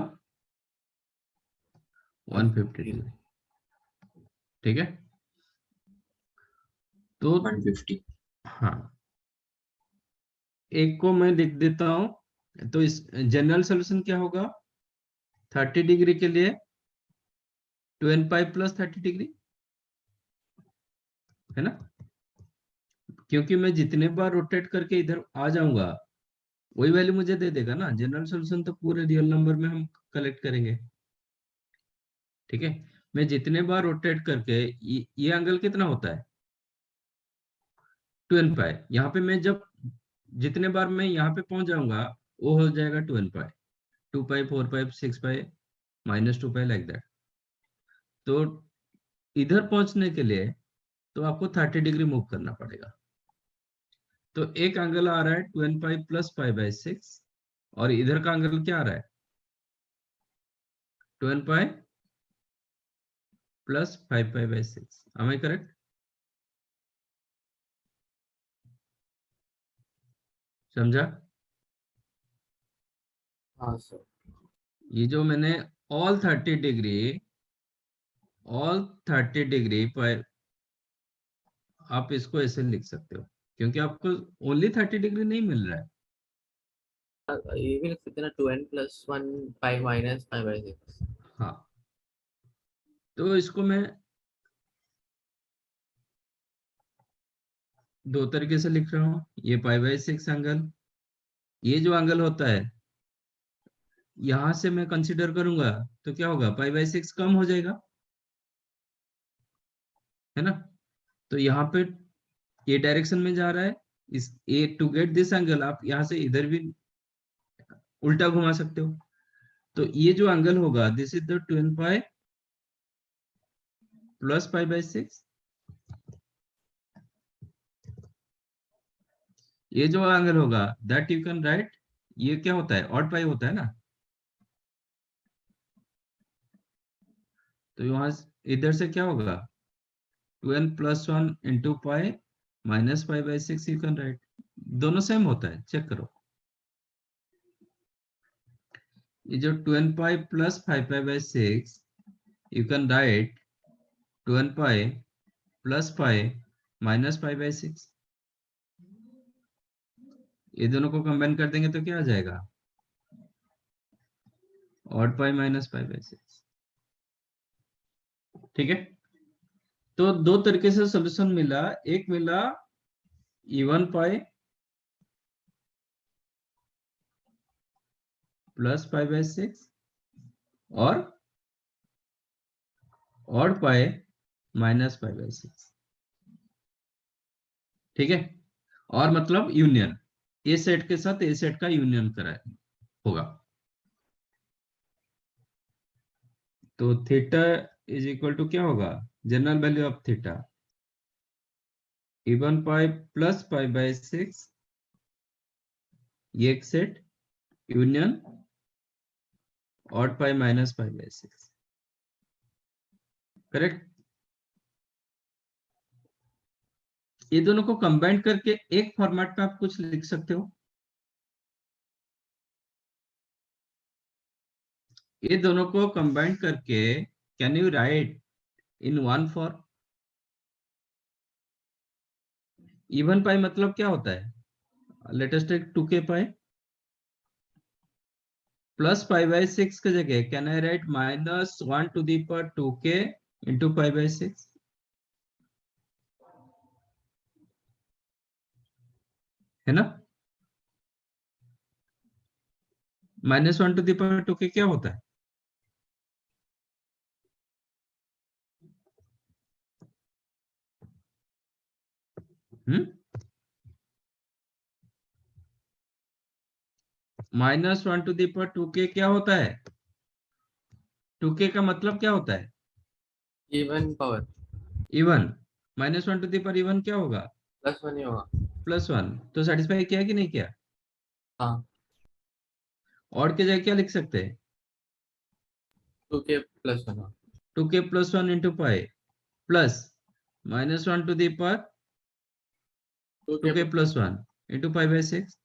150 डिग्री। ठीक है, तो 150। हाँ, एक को मैं लिख देता हूं, तो इस जनरल सोल्यूशन क्या होगा, 30 डिग्री के लिए 2n पाई प्लस 30 डिग्री, है ना, क्योंकि मैं जितने बार रोटेट करके इधर आ जाऊंगा वही वैल्यू मुझे दे देगा ना। जनरल सोल्यूशन तो पूरे रियल नंबर में हम कलेक्ट करेंगे। ठीक है, मैं जितने बार रोटेट करके ये एंगल कितना होता है 2n पाई, यहाँ पे मैं जब जितने बार मैं यहाँ पे पहुंच जाऊंगा वो हो जाएगा 2n pi, 2 pi 4 pi 6 pi -2 pi like that. तो इधर पहुंचने के लिए तो आपको 30 डिग्री मूव करना पड़ेगा। तो एक एंगल आ रहा है 2n pi plus pi by 6 और इधर का एंगल क्या आ रहा है 2n pi plus 5 pi by 6। am I correct? समझा? हाँ सर। ये जो मैंने ऑल 30 डिग्री पर, आप इसको ऐसे लिख सकते हो क्योंकि आपको ओनली 30 डिग्री नहीं मिल रहा है। ये भी लिख सकते हैं ना, 2n plus 1 pi minus pi by 6। हाँ, तो इसको मैं दो तरीके से लिख रहा हूँ। ये पाई बाई 6 एंगल, ये जो एंगल होता है यहां से मैं कंसीडर करूंगा तो क्या होगा, पाई बाई 6 कम हो जाएगा, है ना। तो यहाँ पे ये डायरेक्शन में जा रहा है, इस ए टू गेट दिस एंगल आप यहाँ से इधर भी उल्टा घुमा सकते हो। तो ये जो एंगल होगा this is the 2n pi plus pi by 6। ये जो एंगल होगा दैट यू कैन राइट, ये क्या होता है ऑड पाई होता है ना, तो वहां इधर से क्या होगा 2n plus 1 into pi minus pi by 6 you can right. दोनों सेम होता है, चेक करो। ये जो 2n pi plus 5 pi by 6 you can right 2n pi plus pi minus pi by 6। ये दोनों को कंबाइन कर देंगे तो क्या आ जाएगा odd pi minus pi by 6। ठीक है, तो दो तरीके से सॉल्यूशन मिला, एक मिला even pi plus pi by 6 और odd pi minus pi by 6। ठीक है, और मतलब यूनियन, ए सेट के साथ ए सेट का यूनियन करा होगा। तो थीटा इज इक्वल टू क्या होगा, general value of theta even pi plus pi by 6 ये एक set union odd pi minus pi by 6, correct. ये दोनों को कंबाइन करके एक फॉर्मेट में आप कुछ लिख सकते हो। ये दोनों को कंबाइन करके can you write in one form? Even pi मतलब क्या होता है? Let us take 2k pi plus pi by 6 की जगह can I write minus 1 to the power 2k into pi by 6, है ना? Minus 1 to the power 2k क्या होता है? Minus 1 to the power 2k क्या होता है? 2k का मतलब क्या होता है? Even power even. Minus 1 to the power even क्या होगा? +1 ही होगा। +1। तो सेटिस्फाई किया कि नहीं किया? हाँ, और की जगह क्या लिख सकते हैं? 2k +1 होगा। 2k plus 1 into pi plus minus 1 to the power 2k plus 1 into pi by 6,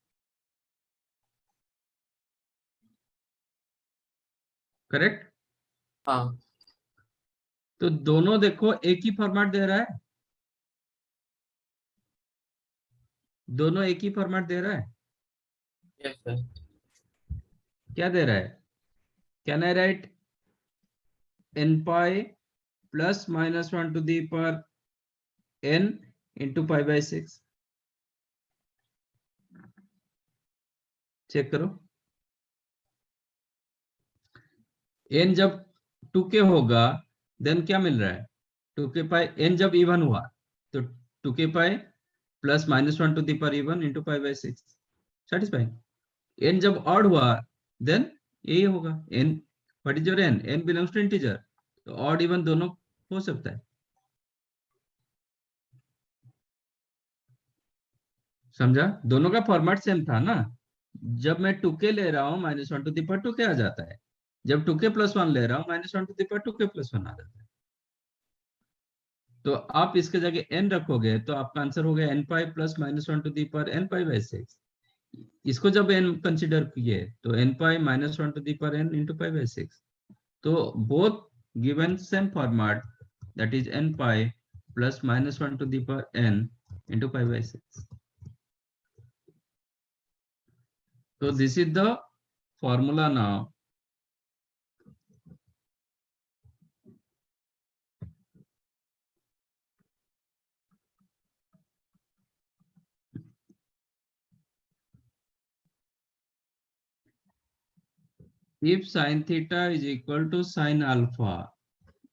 correct. हाँ, तो दोनों देखो एक ही फॉर्मेट दे रहा है, दोनों एक ही फॉर्मेट दे रहा है। Yes sir. क्या दे रहा है? Can I write n pi plus minus 1 to the power n into pi by 6? Check करो। n जब 2k होगा देन क्या मिल रहा है? 2k पाई n जब इवन हुआ तो 2k pi plus minus 1 to the power even into pi by 6, satisfy. n जब ऑड हुआ देन यही होगा। n what is your n? n belongs to integer, तो ऑड इवन दोनों हो सकता है। समझा? दोनों का फॉर्मेट सेम था ना। जब मैं 2k ले रहा हूं minus 1 to the power 2k आ जाता है, जब 2k प्लस 1 ले रहा हूं minus 1 to the power 2k plus 1 आ जाता है। तो आप इसके जगह n रखोगे तो आपका आंसर हो गया n pi plus minus 1 to the power n pi by 6। इसको जब n कंसीडर किए तो n pi minus 1 to the power n into pi by 6। तो both given same format, that is n pi plus minus 1 to the power n into pi by 6. So this is the formula now. If sin theta is equal to sin alpha,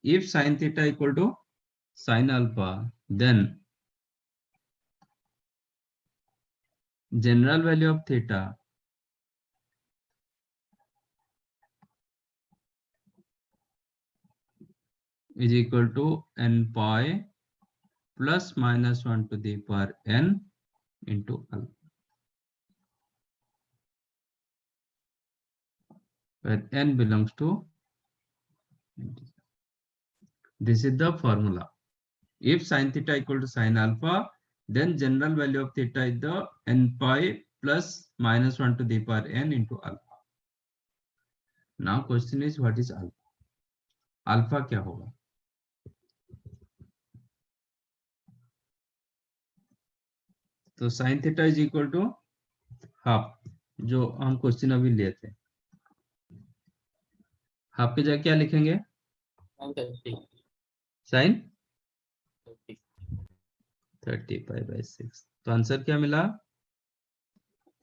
if sin theta equal to sin alpha, then general value of theta is equal to n pi plus minus 1 to the power n into alpha, where n belongs to, this is the formula. If sin theta equal to sin alpha, then general value of theta is the n pi plus minus 1 to the power n into alpha. Now question is, what is alpha? Alpha क्या होगा? तो sin theta is equal to half, जो हम question अभी लिए थे। Half की जगह क्या लिखेंगे? sin 30 pi by 6। तो आंसर क्या मिला?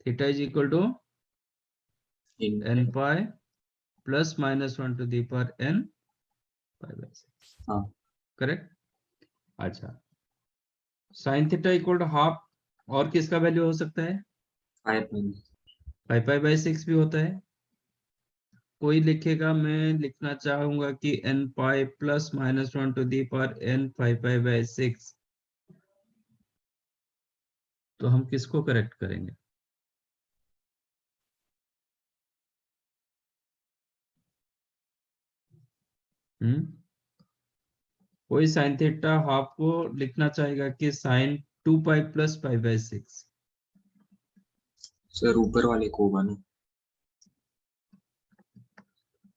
Theta is equal to n pi plus minus 1 to the power n pi by 6। हाँ, करेक्ट। अच्छा, sin theta equal to half और किसका वैल्यू हो सकता है? 5 पाई बाई 6 भी होता है। कोई लिखेगा, मैं लिखना चाहूंगा कि n pi plus minus 1 to the power n 5 pi by 6, तो हम किसको करेक्ट करेंगे? कोई साइन थीटा हाफ को लिखना चाहेगा कि sine 2 pi plus pi by 6। Sir ऊपर वाले को होगा ना।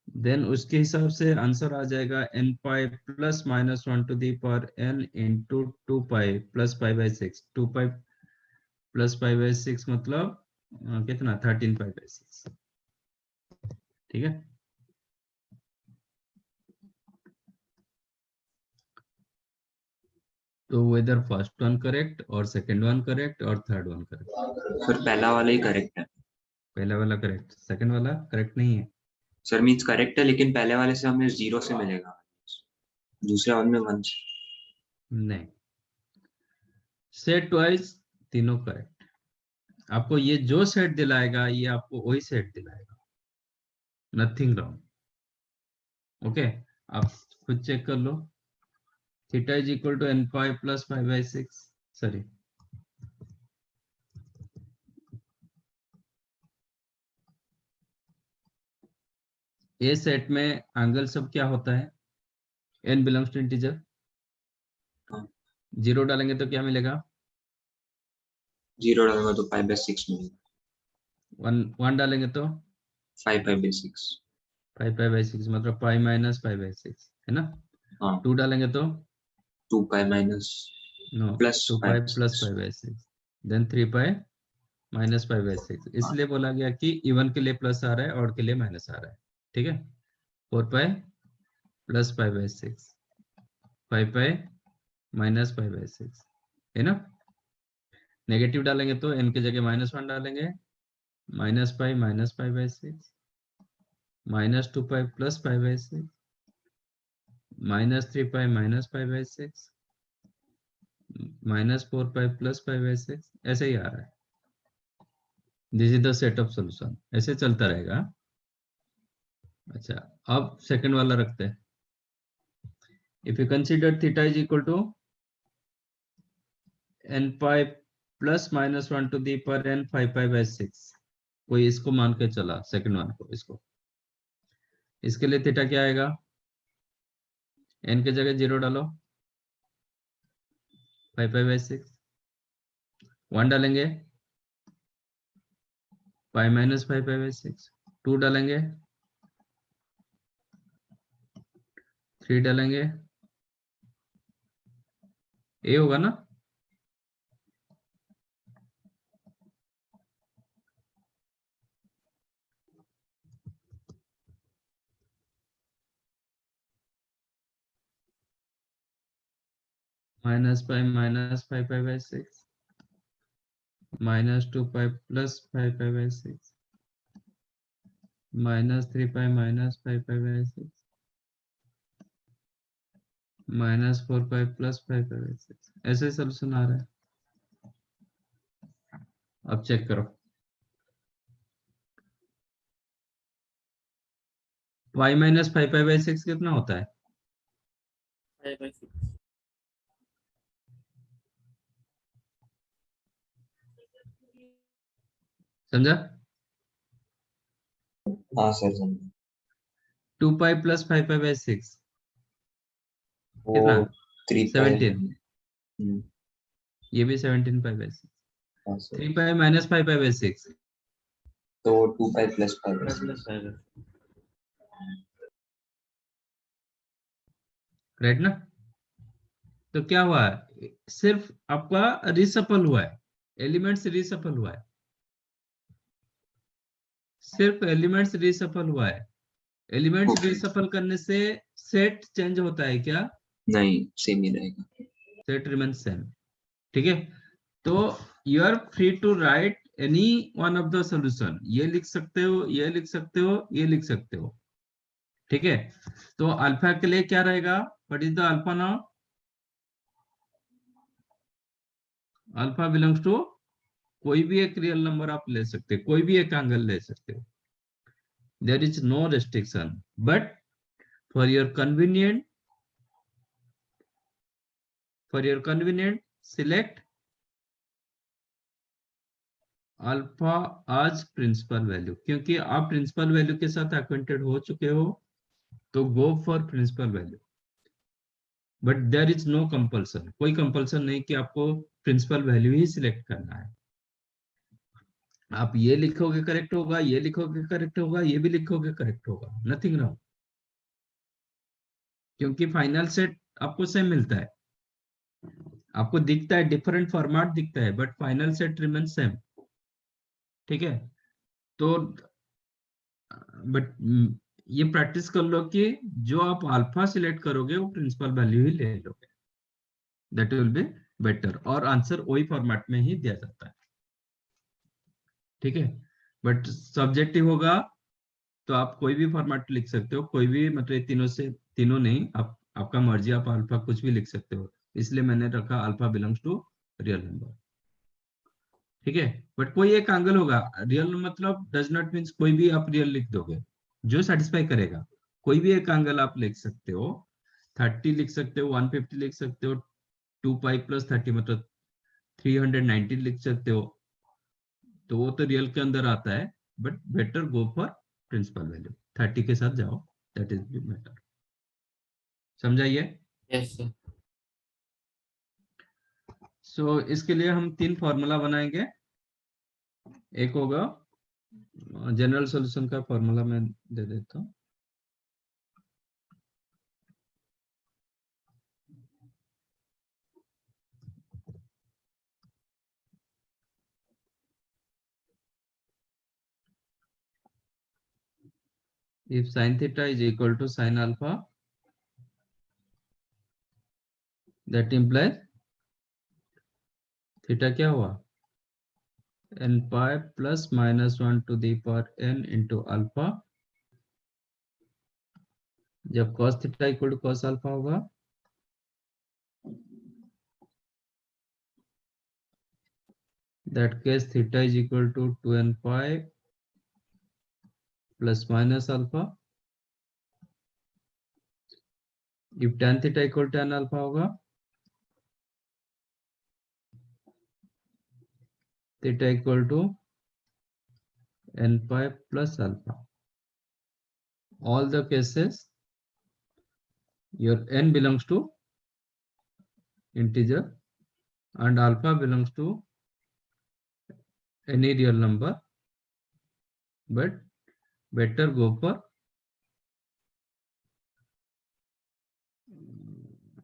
देन उसके हिसाब से आंसर आ जाएगा n pi plus minus 1 to the power n into 2 pi plus pi by 6। 2 pi plus pi by 6 मतलब कितना 13 पाई बाय 6। ठीक है। तो वेदर फर्स्ट वन करेक्ट और सेकंड वन करेक्ट और थर्ड वन करेक्ट। सर पहला वाला ही करेक्ट है। पहला वाला करेक्ट, सेकंड वाला करेक्ट नहीं है। सर मीन्स करेक्ट है, लेकिन पहले वाले से हमें 0 से मिलेगा, दूसरे वाले में 1 से। नहीं, सेट वाइज तीनों करेक्ट। आपको ये जो सेट दिलाएगा ये आपको वही सेट दिलाएगा, नथिंग रॉन्ग। ओके, आप खुद चेक कर लो। Theta is equal to n pi plus pi by 6। Sorry, ये सेट में एंगल सब क्या होता है, n बिलोंग्स टू इंटीजर। हाँ। 0 डालेंगे तो क्या मिलेगा, 0 डालूंगा तो पाई बाय 6 मिलेगा। 1 डालेंगे तो 5 पाई बाय 6। 5 पाई बाय 6 मतलब पाई माइनस पाई बाय 6 है ना। हाँ। 2 डालेंगे तो 2 pi minus no, plus 2 pi pi by plus 6। Pi by 6। Then 3 pi minus pi by 6। इसलिए बोला गया कि इवन के लिए प्लस आ रहा है, ऑड के लिए माइनस आ रहा है। ठीक है। 4 pi plus pi by 6, 5 pi minus pi by 6 है ना। नेगेटिव डालेंगे तो n की जगह -1 डालेंगे, minus pi by 6, -2 pi plus pi by 6, -3 pi minus pi by 6, -4 pi plus pi by 6। ऐसे ही आ रहा है। This is the set of solution, ऐसे चलता रहेगा। अच्छा, अब सेकंड वाला रखते हैं। If you consider theta is equal to n pi plus minus 1 to the power n 5 pi by 6, कोई इसको मान के चला सेकंड वन को, इसको, इसके लिए थीटा क्या आएगा, n की जगह 0 डालो, 5 पाई बाय 6, 1 डालेंगे पाई माइनस 5 पाई बाय 6, 2 डालेंगे, 3 डालेंगे, ए होगा ना। Minus 5 pi by 6, -2 pi plus 5 pi by 6, -3 pi minus 5 pi by 6, -4 pi plus 5 pi by 6। ऐसे सॉल्यूशन आ रहा है। अब चेक करो, पाई माइनस 5 पाई बाय 6 कितना होता है, 5/6। समझा। हाँ सर समझ। 2 पाई प्लस 5 पाई बाय 6 वो कितना, 3 पाई। 17। ये भी 17 पाई बाय 6। हाँ sir, 3 pi minus 5 pi by 6 तो 2 pi plus pi by 6। Right ना। तो क्या हुआ है, सिर्फ आपका रिसफल हुआ है, एलिमेंट्स रिसफल हुआ है, सिर्फ एलिमेंट्स रिसफल हुआ है। Elements Okay. रिसफल करने से सेट चेंज होता है क्या, नहीं, सेम ही रहेगा। Set remain same. ठीक है। तो you are free to write any one of the solution, ये लिख सकते हो, ये लिख सकते हो, ये लिख सकते हो। ठीक है। तो अल्फा के लिए क्या रहेगा, what is the alpha now, alpha belongs to कोई भी एक रियल नंबर आप ले सकते हो, कोई भी एक एंगल ले सकते हो। There is no restriction, but for your convenient, select alpha as principal value, क्योंकि आप प्रिंसिपल वैल्यू के साथ एक्वेंटेड हो चुके हो। तो go for principal value, but there is no compulsion, कोई कंपल्सन नहीं कि आपको प्रिंसिपल वैल्यू ही सिलेक्ट करना है। आप ये लिखोगे करेक्ट होगा, ये लिखोगे करेक्ट होगा, ये भी लिखोगे करेक्ट होगा, नथिंग रॉन्ग, क्योंकि फाइनल सेट आपको सेम मिलता है। आपको दिखता है डिफरेंट फॉर्मेट दिखता है, but final set remain same. ठीक है, तो बट ये प्रैक्टिस कर लो कि जो आप अल्फा सिलेक्ट करोगे वो प्रिंसिपल वैल्यू ही ले लोगे, दैट विल बी बेटर, और आंसर वही फॉर्मेट में ही दिया जाता है। ठीक है, बट सब्जेक्टिव होगा तो आप कोई भी फॉर्मेट लिख सकते हो, कोई भी, मतलब तीनों से, तीनों नहीं, आप आपका मर्जी, आप अल्फा कुछ भी लिख सकते हो, इसलिए मैंने रखा alpha belongs to real number. ठीक है, बट कोई एक एंगल होगा, रियल मतलब डज नॉट मीन्स कोई भी आप रियल लिख दोगे जो सेटिस्फाई करेगा, कोई भी एक एंगल आप लिख सकते हो, 30 लिख सकते हो, 150 लिख सकते हो, 2 पाई प्लस 30 मतलब 390 लिख सकते हो, तो वो तो रियल के अंदर आता है, but better go for principal value, 30 के साथ जाओ, दैट इज बेटर। समझाइए। Yes sir. सो इसके लिए हम 3 फॉर्मूला बनाएंगे। एक होगा जनरल सॉल्यूशन का फॉर्मूला, मैं दे देता हूँ। If sin theta is equal to sin alpha, that implies theta क्या हुआ, n pi plus minus 1 to the power n into alpha, जब cos theta equal to cos alpha होगा, that case theta is equal to 2n pi plus minus alpha, if tan theta equal to tan alpha होगा, theta equal to n pi plus alpha. All the cases your n belongs to integer and alpha belongs to any real number, but better go for,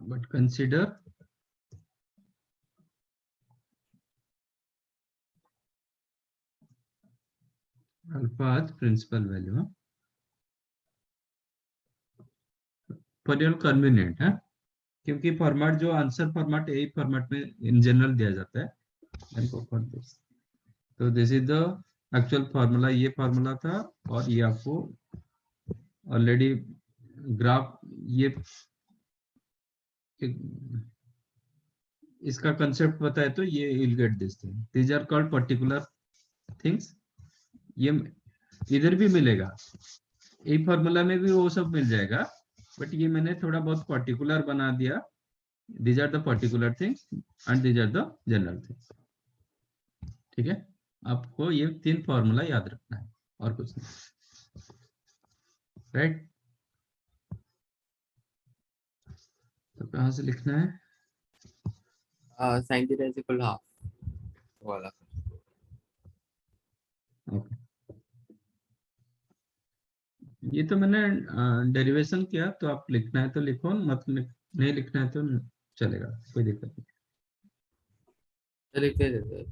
but consider alpha as principal value, for your convenient है, क्योंकि format जो answer format यही format में in general दिया जाता है। तो this is the actual formula, ये फार्मूला था, और ये आपको ऑलरेडी ग्राफ, ये इसका कंसेप्ट पता है तो ये will get this thing, these are called particular things. ये इधर भी मिलेगा, ये फार्मूला में भी वो सब मिल जाएगा, बट ये मैंने थोड़ा बहुत पर्टिकुलर बना दिया, these are the particular things and these are the general things. ठीक है, आपको ये 3 फॉर्मूला याद रखना है और कुछ नहीं, राइट। तो कहाँ से लिखना है, sin theta is equal to half वाला। ओके, ये तो मैंने डेरिवेशन किया, तो आप लिखना है तो लिखो, मत नहीं लिखना है तो चलेगा, कोई दिक्कत नहीं। लिख देते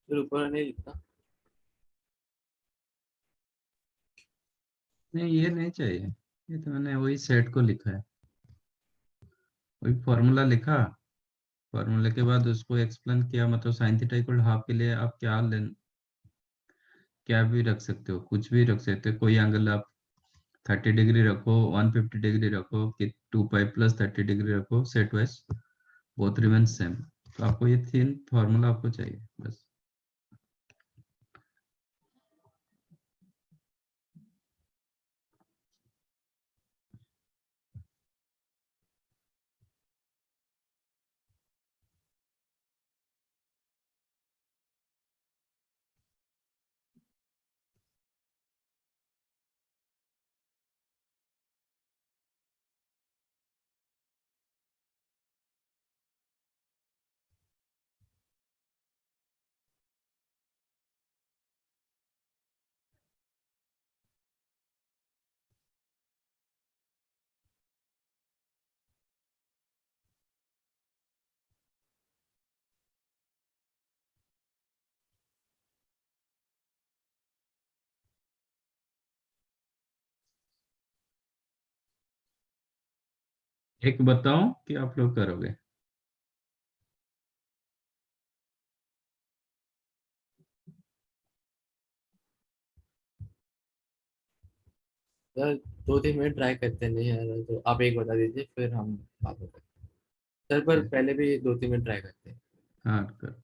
फिर ऊपर नहीं लिखना। नहीं ये नहीं चाहिए, ये तो मैंने वही सेट को लिखा है, वही फॉर्मूला लिखा, फॉर्मूले के बाद उसको एक्सप्लेन किया, मतलब साइन थीटा इक्वल हाफ के लिए आप क्या भी रख सकते हो, कुछ भी रख सकते हो, कोई एंगल आप 30 डिग्री रखो, 150 डिग्री रखो, कि 2 पाई प्लस 30 डिग्री रखो, set wise both remain same. तो आपको ये 3 फॉर्मूला आपको चाहिए बस। एक बताओ कि आप लोग करोगे। सर 2-3 मिनट ट्राई करते नहीं यार, तो आप एक बता दीजिए फिर हम बात करते हैं। सर पर पहले भी 2-3 मिनट ट्राई करते हैं। हाँ करो।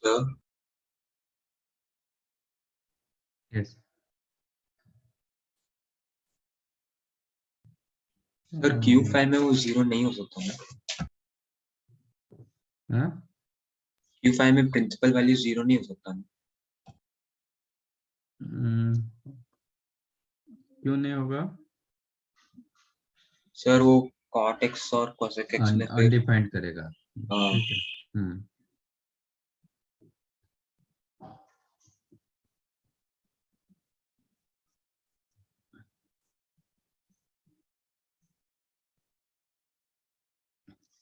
Sir yes. सर Q5 में वो 0 नहीं हो सकता ना? हाँ Q5 में प्रिंसिपल वैल्यू 0 नहीं हो सकता ना? क्यों नहीं होगा? सर वो cot x और cosec x में फिर अनडिफाइंड करेगा। हाँ। ठीक है।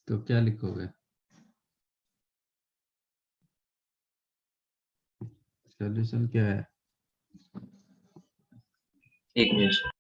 तो क्या लिखोगे? सॉल्यूशन क्या है? एक मिनट।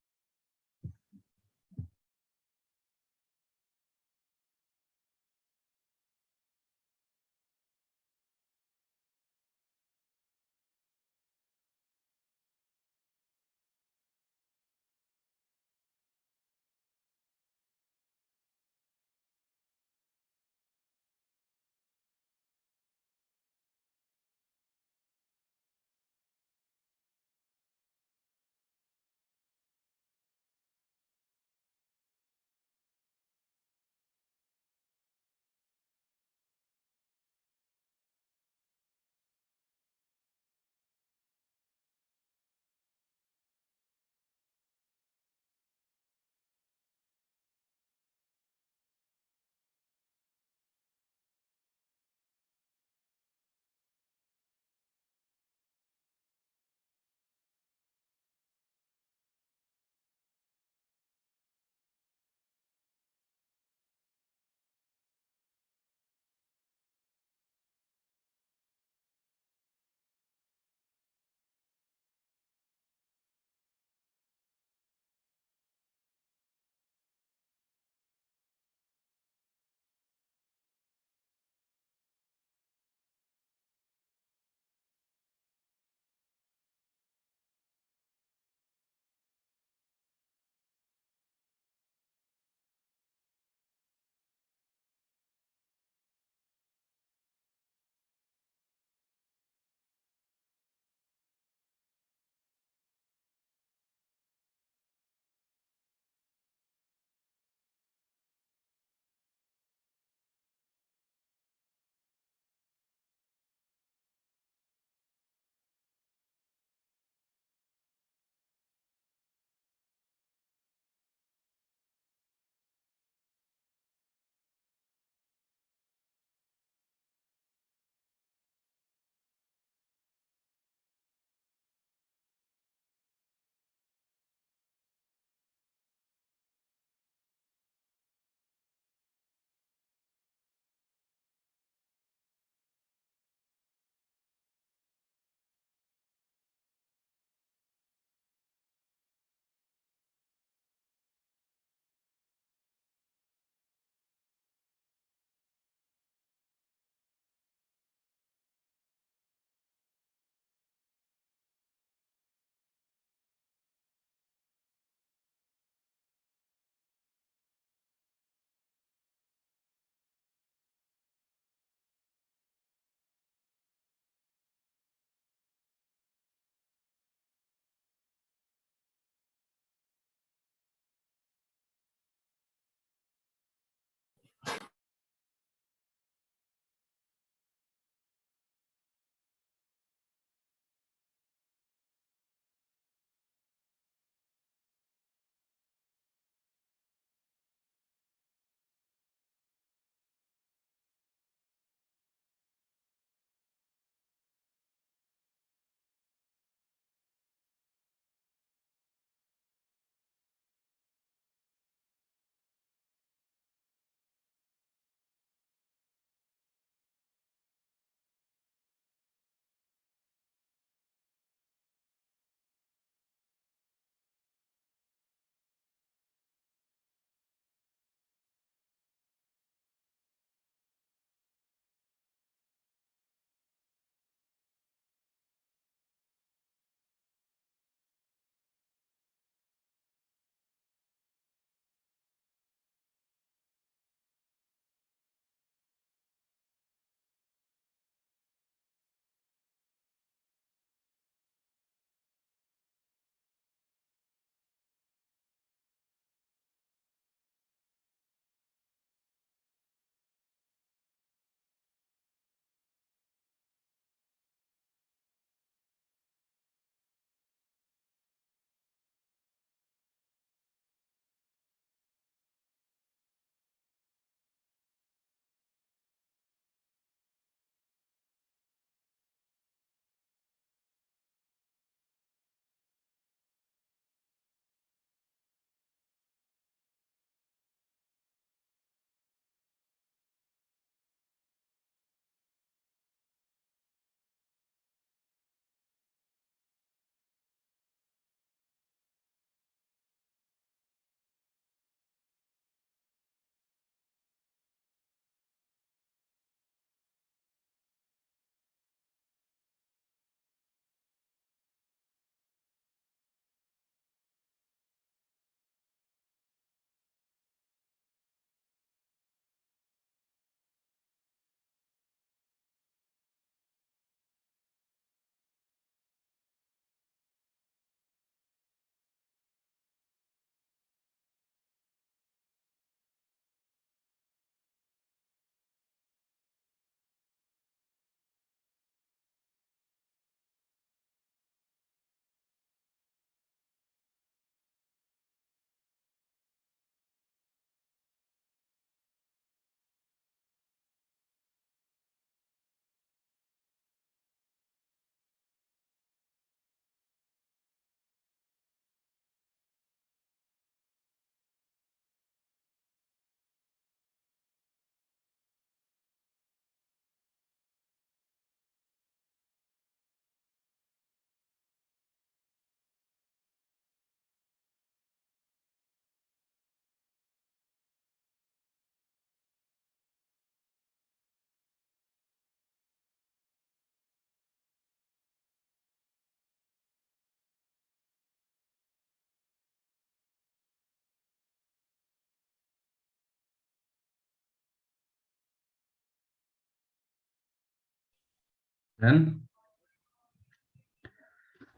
डन।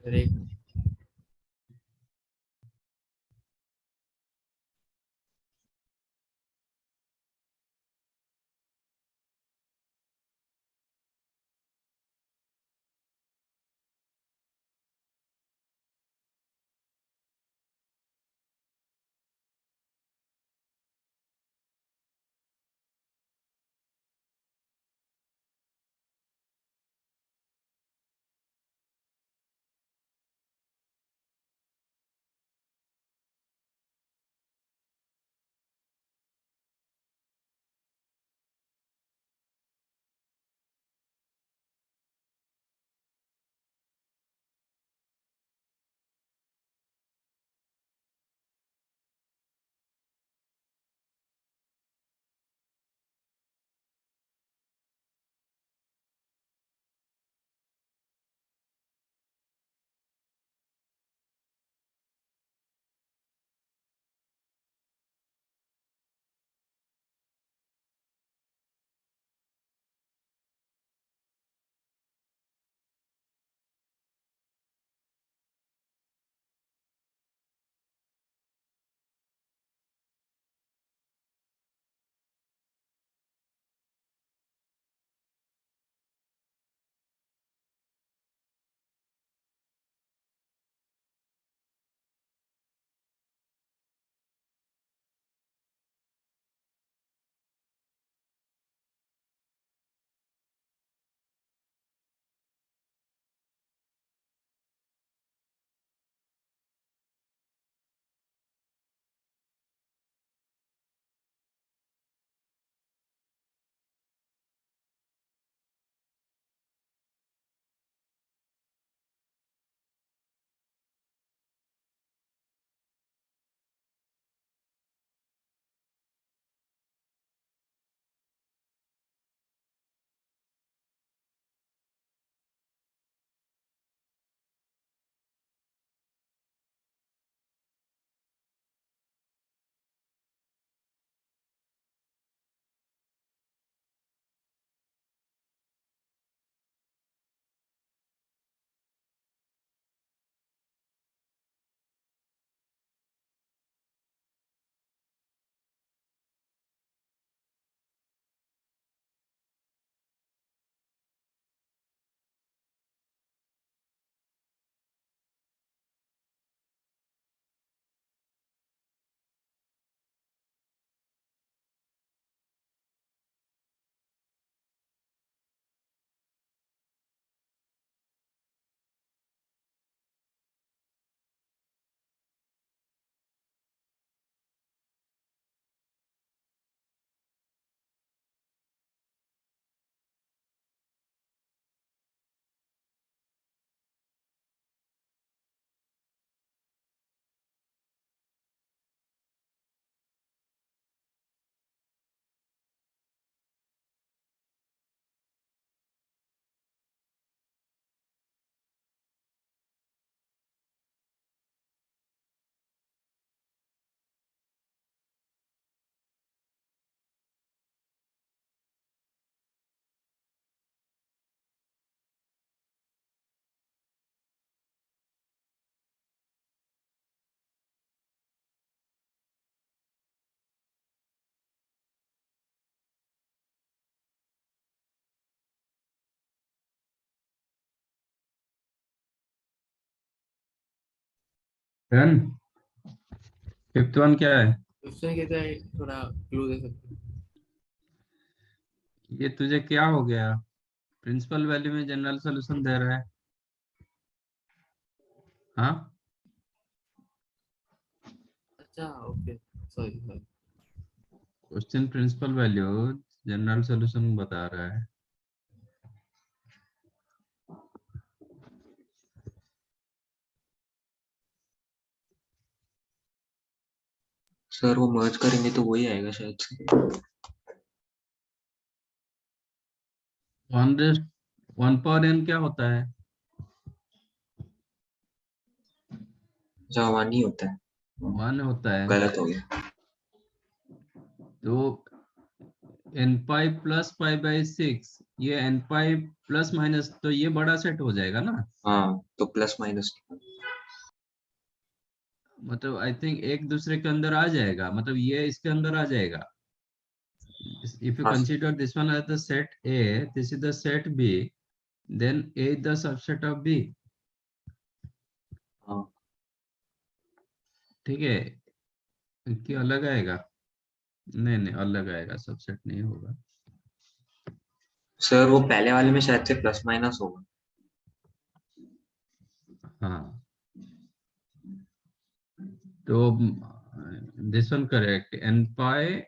फिर एक डन। फिफ्थ वन क्या है? उसमें कहता है, थोड़ा क्लू दे सकते हो? ये तुझे क्या हो गया? प्रिंसिपल वैल्यू में जनरल सॉल्यूशन दे रहा है। हाँ। अच्छा, okay, sorry sorry. Question principal value, general solution बता रहा है। सर वो मर्ज करेंगे तो वही आएगा शायद से। वन वन पावर एन क्या होता है? अच्छा वन ही होता है। वन होता है। गलत हो गया। तो n pi plus pi by 6, ये एन पाई प्लस माइनस, तो ये बड़ा सेट हो जाएगा ना। हाँ, तो प्लस माइनस मतलब आई थिंक एक दूसरे के अंदर आ जाएगा, मतलब ये इसके अंदर आ जाएगा। इफ यू हाँ consider this one as the set A, this is the set B, then A is the subset of B. हाँ ठीक है, कि अलग आएगा? नहीं नहीं, अलग आएगा, सबसेट नहीं होगा। सर, वो पहले वाले में शायद से प्लस माइनस होगा। हाँ, तो दिस वन करेक्ट, एन पाई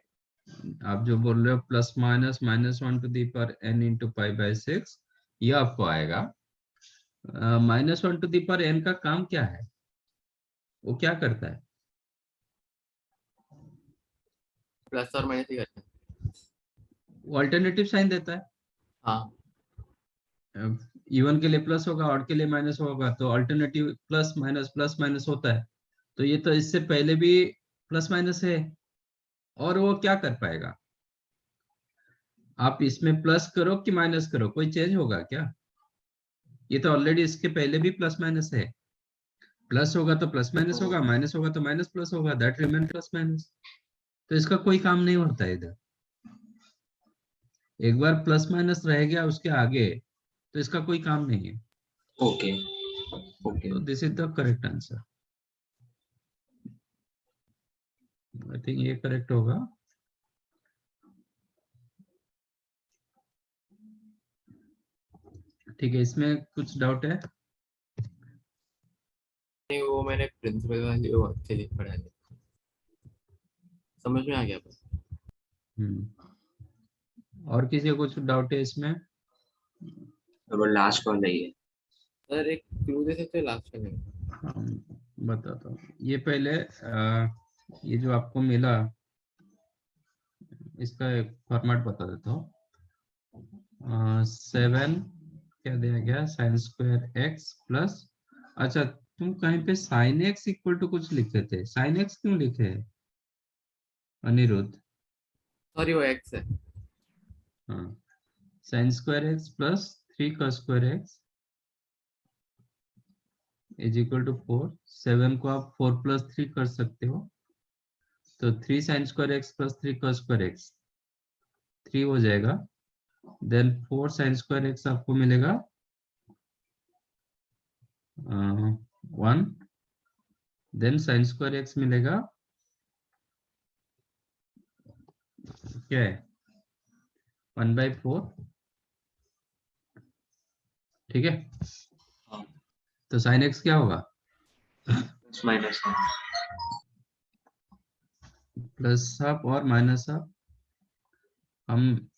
आप जो बोल रहे हो प्लस माइनस -1 टू दी पर एन इंटू पाई बाई 6, ये आपको आएगा। -1 टू दी पर एन का काम क्या है, वो क्या करता है? प्लस और माइनस ही करते हैं। वो अल्टरनेटिव साइन देता है। हाँ इवन के लिए प्लस होगा, ऑड के लिए माइनस होगा, तो अल्टरनेटिव प्लस माइनस होता है। तो ये तो इससे पहले भी प्लस माइनस है, और वो क्या कर पाएगा? आप इसमें प्लस करो कि माइनस करो, कोई चेंज होगा क्या? ये तो ऑलरेडी इसके पहले भी प्लस माइनस है। प्लस होगा तो प्लस माइनस होगा, माइनस होगा तो माइनस प्लस होगा, दैट रिमेन प्लस माइनस। तो इसका कोई काम नहीं होता है इधर। एक बार प्लस माइनस रह गया उसके आगे, तो इसका कोई काम नहीं है। Okay okay. तो this is the correct answer. I think ये करेक्ट होगा। ठीक है, इसमें कुछ डाउट है? नहीं, वो मैंने प्रिंसिपल वाली वो अच्छे लिख पढ़ा है, समझ में आ गया बस। और किसी को कुछ डाउट है इसमें? और वो लास्ट वाला ही है। सर एक क्लू दे सकते हो लास्ट में? हाँ, बताता हूँ। ये पहले ये जो आपको मिला, इसका एक फॉर्मेट बता देता हूँ। 7 क्या दिया गया, साइन स्क्वायर एक्स प्लस, अच्छा तुम कहीं पे साइन एक्स इक्वल टू कुछ लिखे थे, साइन एक्स क्यों लिखे हैं अनिरुद्ध? सॉरी, वो एक्स है। हाँ, साइन स्क्वायर एक्स प्लस 3 का square X is equal to 4। 7 को आप 4 प्लस 3 कर सकते हो, तो 3 साइन स्क्वायर एक्स प्लस 3 का स्क्वायर एक्स 3 हो जाएगा। देन 4 साइन स्क्वायर एक्स आपको मिलेगा 1। देन साइन स्क्वायर एक्स मिलेगा क्या है, 1/4। ठीक है, हाँ, तो साइन एक्स क्या होगा? Plus minus. प्लस हाफ और माइनस हाफ। हम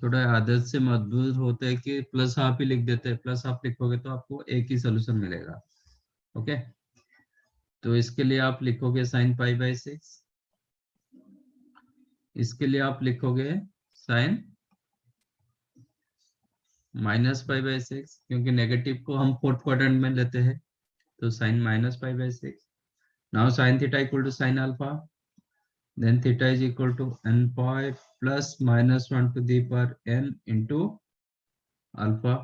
थोड़ा आदत से मजबूर होते हैं कि प्लस हाफ ही लिख देते हैं, प्लस हाफ लिखोगे तो आपको एक ही सोल्यूशन मिलेगा। ओके, तो इसके लिए आप लिखोगे साइन पाई बाई 6, इसके लिए आप लिखोगे साइन -π/6, क्योंकि नेगेटिव को हम फोर्थ क्वाड्रेंट में लेते हैं, तो sine -π/6। Now sine theta equal to sine alpha, then theta is equal to n pi plus -1 to the power n into alpha.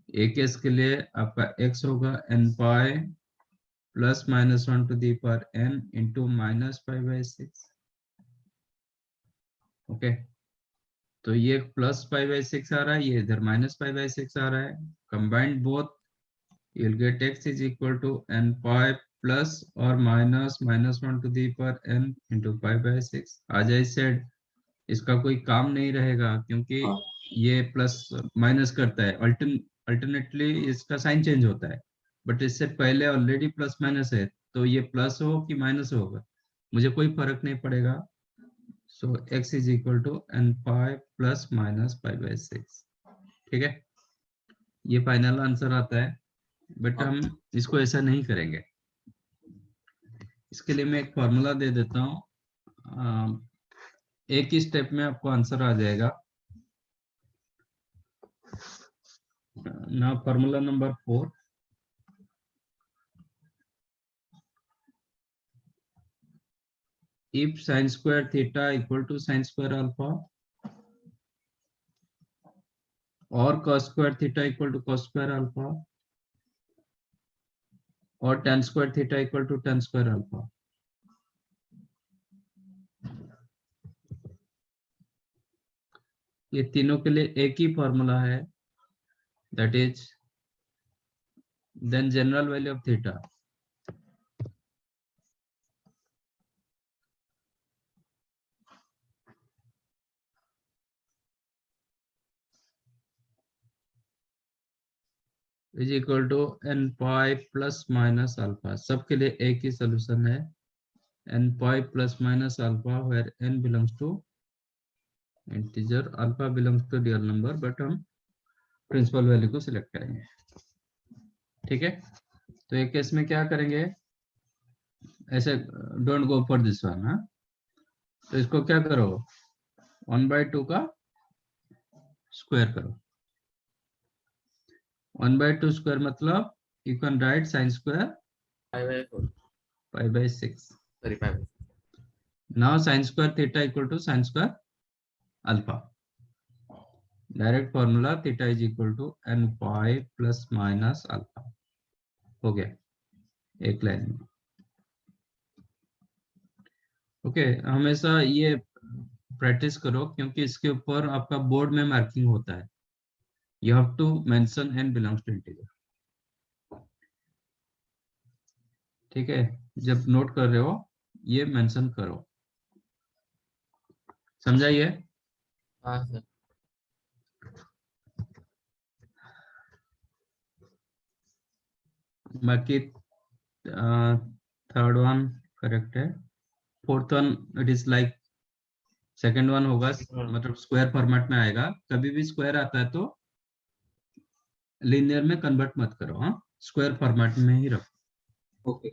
A case के लिए आपका x होगा n pi plus -1 to the power n into -π/6। Okay, तो ये +π/6 आ रहा है, ये इधर -π/6 आ रहा है, combined both you'll get x is equal to n pi plus or minus -1 to the power n into π/6। आ जाए सेड, इसका कोई काम नहीं रहेगा क्योंकि हाँ ये प्लस माइनस करता है, अल्टरनेटली इसका साइन चेंज होता है, बट इससे पहले ऑलरेडी प्लस माइनस है, तो ये प्लस हो कि माइनस होगा मुझे कोई फर्क नहीं पड़ेगा। So x is equal to n pi plus minus π/6। ठीक है, ये फाइनल आंसर आता है, बट हाँ। हम इसको ऐसा नहीं करेंगे। इसके लिए मैं एक फॉर्मूला दे देता हूँ, एक ही स्टेप में आपको आंसर आ जाएगा। ना formula number 4, if sin square theta equal to sin square alpha or cos square theta equal to cos square alpha or tan square theta equal to tan square alpha. ये तीनों के लिए एक ही फॉर्मूला है, that is then general value of theta is equal to n pi plus minus alpha. सबके लिए एक ही solution है, n pi plus minus alpha where n belongs to integer, alpha belongs to real number, but हम principal value को select करेंगे. ठीक है, तो एक केस में क्या करेंगे, ऐसे don't go for this one. हाँ, तो इसको क्या करो, 1/2 का स्क्वायर करो. 1/2 स्क्वायर मतलब you can right sin square pi by 6. Sorry, pi by 6. Now sin square theta equal to sin square alpha. Direct formula theta is equal to n pi plus minus alpha. हो गया एक line में. Okay, हमेशा ये practice करो क्योंकि इसके ऊपर आपका बोर्ड में मार्किंग होता है. You have to mention n belongs to integer. ठीक है, जब नोट कर रहे हो ये मेंशन करो. समझाइए. हाँ सर. बाकी थर्ड वन करेक्ट है. Fourth one it is like second one होगा, मतलब स्क्वायर फॉर्मेट में आएगा. कभी भी स्क्वायर आता है तो लिनियर में कन्वर्ट मत करो. हाँ, स्क्वायर फॉर्मेट में ही रखो. Okay.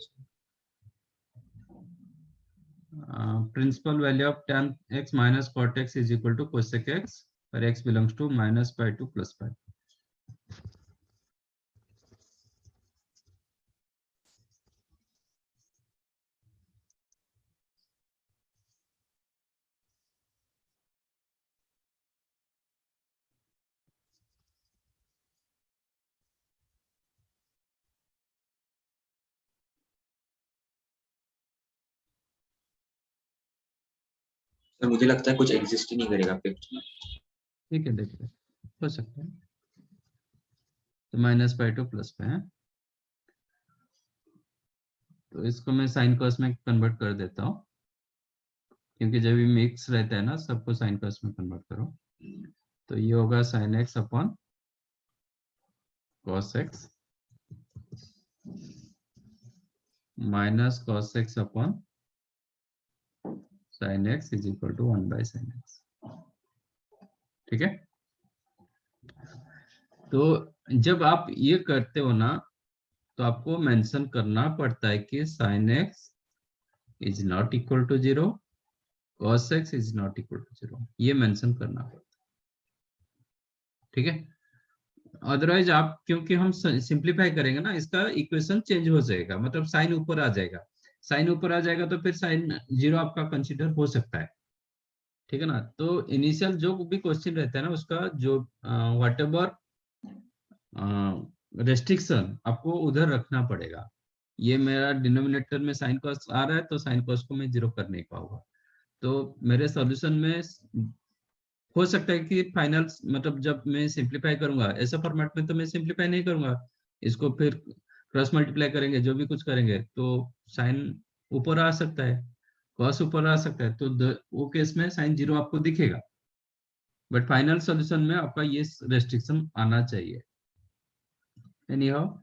Principal value of tan x minus cot x is equal to cosec x where x belongs to minus pi to plus pi. Sir मुझे लगता है कुछ एग्जिस्ट ही नहीं करेगा फिफ्थ में. ठीक है, देखिए हो सकता है. तो माइनस पाई टू प्लस पाई है, तो इसको मैं साइन कॉस में कन्वर्ट कर देता हूँ क्योंकि जब भी मिक्स रहता है ना सबको साइन कॉस में कन्वर्ट करो. तो ये होगा sine X upon cos X minus cos X upon sine X is equal to 1/sin x. ठीक है, तो जब आप ये करते हो ना तो आपको मेंशन करना पड़ता है कि sin x is not equal to 0, cos x is not equal to 0. ये मेंशन करना पड़ता है. ठीक है, अदरवाइज आप, क्योंकि हम सिंप्लीफाई करेंगे ना इसका इक्वेशन चेंज हो जाएगा, मतलब साइन ऊपर आ जाएगा. साइन ऊपर आ जाएगा तो फिर साइन 0 आपका कंसीडर हो सकता है. ठीक है ना, तो इनिशियल जो भी क्वेश्चन रहता है ना उसका जो व्हाट एवर रेस्ट्रिक्शन आपको उधर रखना पड़ेगा. ये मेरा डिनोमिनेटर में साइन कॉस आ रहा है तो साइन कॉस को मैं 0 कर नहीं पाऊंगा. तो मेरे सॉल्यूशन में हो सकता है कि फाइनल, मतलब जब मैं सिंप्लीफाई करूंगा ऐसा फॉर्मेट में तो मैं सिंप्लीफाई नहीं करूंगा, इसको फिर क्रॉस मल्टीप्लाई करेंगे जो भी कुछ करेंगे तो साइन ऊपर आ सकता है, कॉस ऊपर आ सकता है, तो वो केस में साइन 0 आपको दिखेगा. बट फाइनल सॉल्यूशन में आपका ये रेस्ट्रिक्शन आना चाहिए. anyhow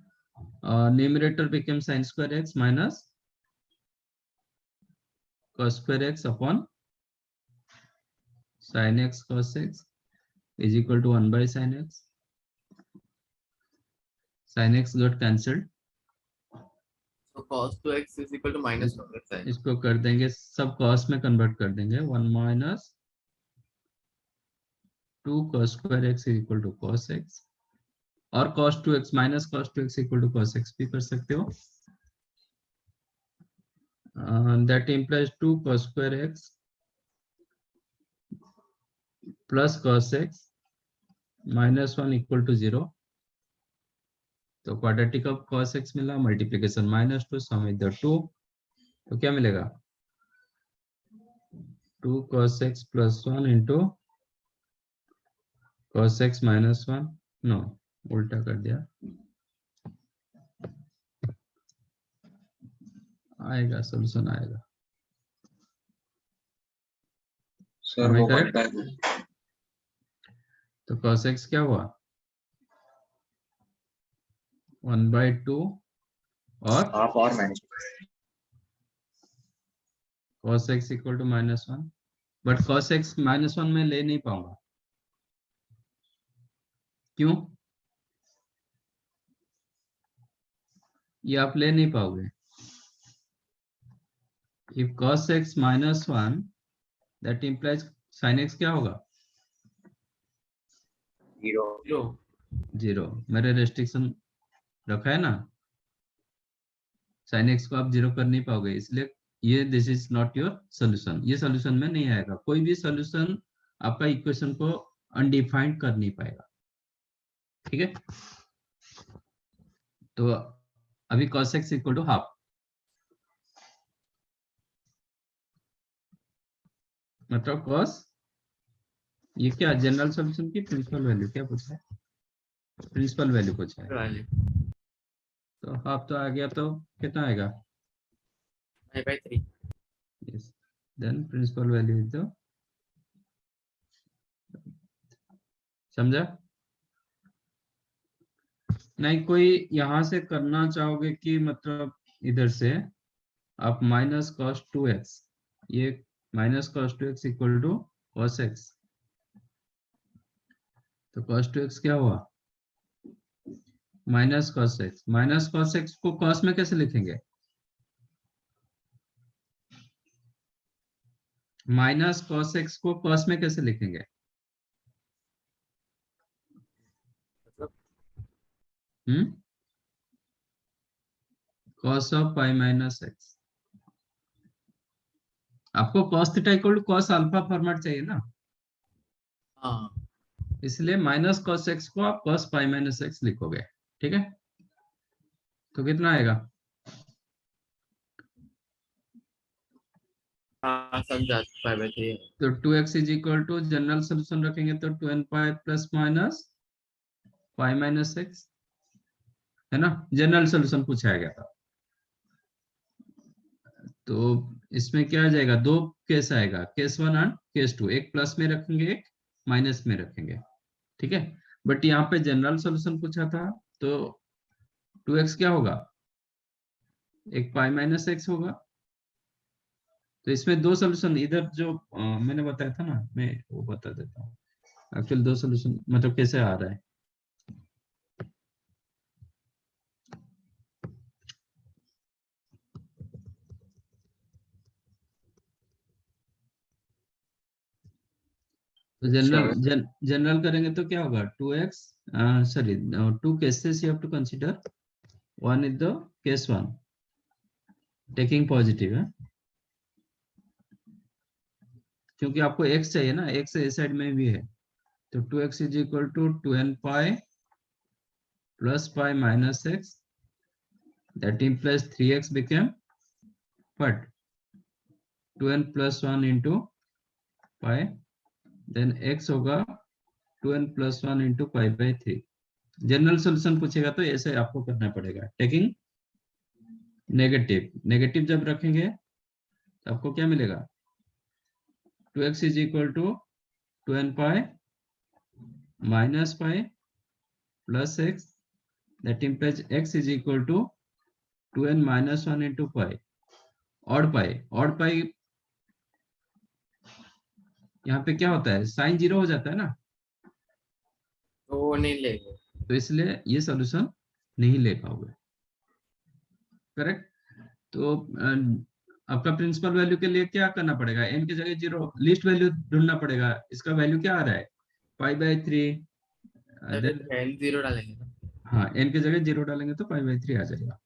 numerator becomes sin square x minus cos square x upon sin x cos x is equal to 1/sin x. sin x got cancelled. So cos 2x is equal to minus cos x है. इसको कर देंगे, सब cos में convert कर देंगे. 1 minus 2 cos square x is equal to cos x, और cos 2x minus cos 2x equal to cos x भी कर सकते हो. that implies 2 cos square x plus cos x minus 1 equal to 0. तो quadratic of cos x मिला, multiplication -2, सम इधर 2, तो क्या मिलेगा 2 cos x plus 1 into cos x minus 1, no उल्टा कर दिया, आएगा सॉल्यूशन आएगा। सर Am I वो correct? बनता है तो cos x क्या हुआ 1/2 और हाफ और minus cos x equal to -1, but cos x -1 में ले नहीं पाऊंगा, क्यों? ये आप ले नहीं पाओगे। If cos x -1, that implies sin x क्या होगा 0। 0। मेरे रेस्ट्रिक्शन रखा है ना, sin x को आप 0 कर नहीं पाओगे, इसलिए ये this is not your solution, ये सोल्यूशन में नहीं आएगा। कोई भी सोल्यूशन आपका इक्वेशन को अनडिफाइंड कर नहीं पाएगा, ठीक है। तो अभी cos x equal to half, मतलब cos, ये क्या जनरल सोल्यूशन की प्रिंसिपल वैल्यू क्या पूछा है, प्रिंसिपल वैल्यू पूछा है, तो हाफ तो आ गया, तो कितना आएगा I/3। yes, then principal value is the, समझा? नहीं कोई यहां से करना चाहोगे कि मतलब इधर से आप माइनस cos 2x, ये minus cos 2x equal to cos x, तो cos 2x क्या हुआ माइनस cos x को cos में कैसे लिखेंगे, माइनस cos x को cos में कैसे लिखेंगे, cos of pi minus x, आपको cos theta equal to cos alpha format चाहिए ना, हाँ इसलिए माइनस cos x को आप cos पाई माइनस x लिखोगे, ठीक है। तो कितना आएगा हाँ समझा, 5/3। तो 2x is equal to general solution रखेंगे तो 2n pi plus minus pi minus x है ना, जनरल सोल्यूशन पूछा गया था। तो इसमें क्या आ जाएगा, दो केस आएगा, केस 1 एंड केस 2, एक प्लस में रखेंगे एक माइनस में रखेंगे, ठीक है। बट यहाँ पे जनरल सोल्यूशन पूछा था, तो 2x क्या होगा एक पाई माइनस x होगा, तो इसमें दो सोल्यूशन, इधर जो मैंने बताया था ना, मैं वो बता देता हूँ एक्चुअली दो सोल्यूशन मतलब कैसे आ रहा है। तो जनरल करेंगे तो क्या होगा 2x, sorry 2 cases you have to consider, one is the case 1 taking positive है, क्योंकि आपको x चाहिए ना, x इस साइड में भी है, तो 2x is equal to 2n pi plus pi minus x, that implies 3x became what 2n plus 1 into pi, then x होगा 2n plus 1 into pi by 3। General solution पूछेगा तो ऐसे आपको करना पड़ेगा, टेकिंग नेगेटिव, नेगेटिव जब रखेंगे तो आपको क्या मिलेगा 2x is equal to 2n pi minus pi plus x, that implies x is equal to 2n minus 1 into pi, odd pi यहाँ पे क्या होता है साइन 0 हो जाता है ना, तो वो नहीं लेंगे। तो इसलिए ये सॉल्यूशन नहीं ले पाओगे, करेक्ट। तो आपका प्रिंसिपल वैल्यू के लिए क्या करना पड़ेगा, n की जगह 0 लीस्ट वैल्यू ढूंढना पड़ेगा, इसका वैल्यू क्या आ रहा है पाई बाई 3, देन n0 डालेंगे ना। हाँ n की जगह 0 डालेंगे तो पाई बाई 3 आ जाएगा।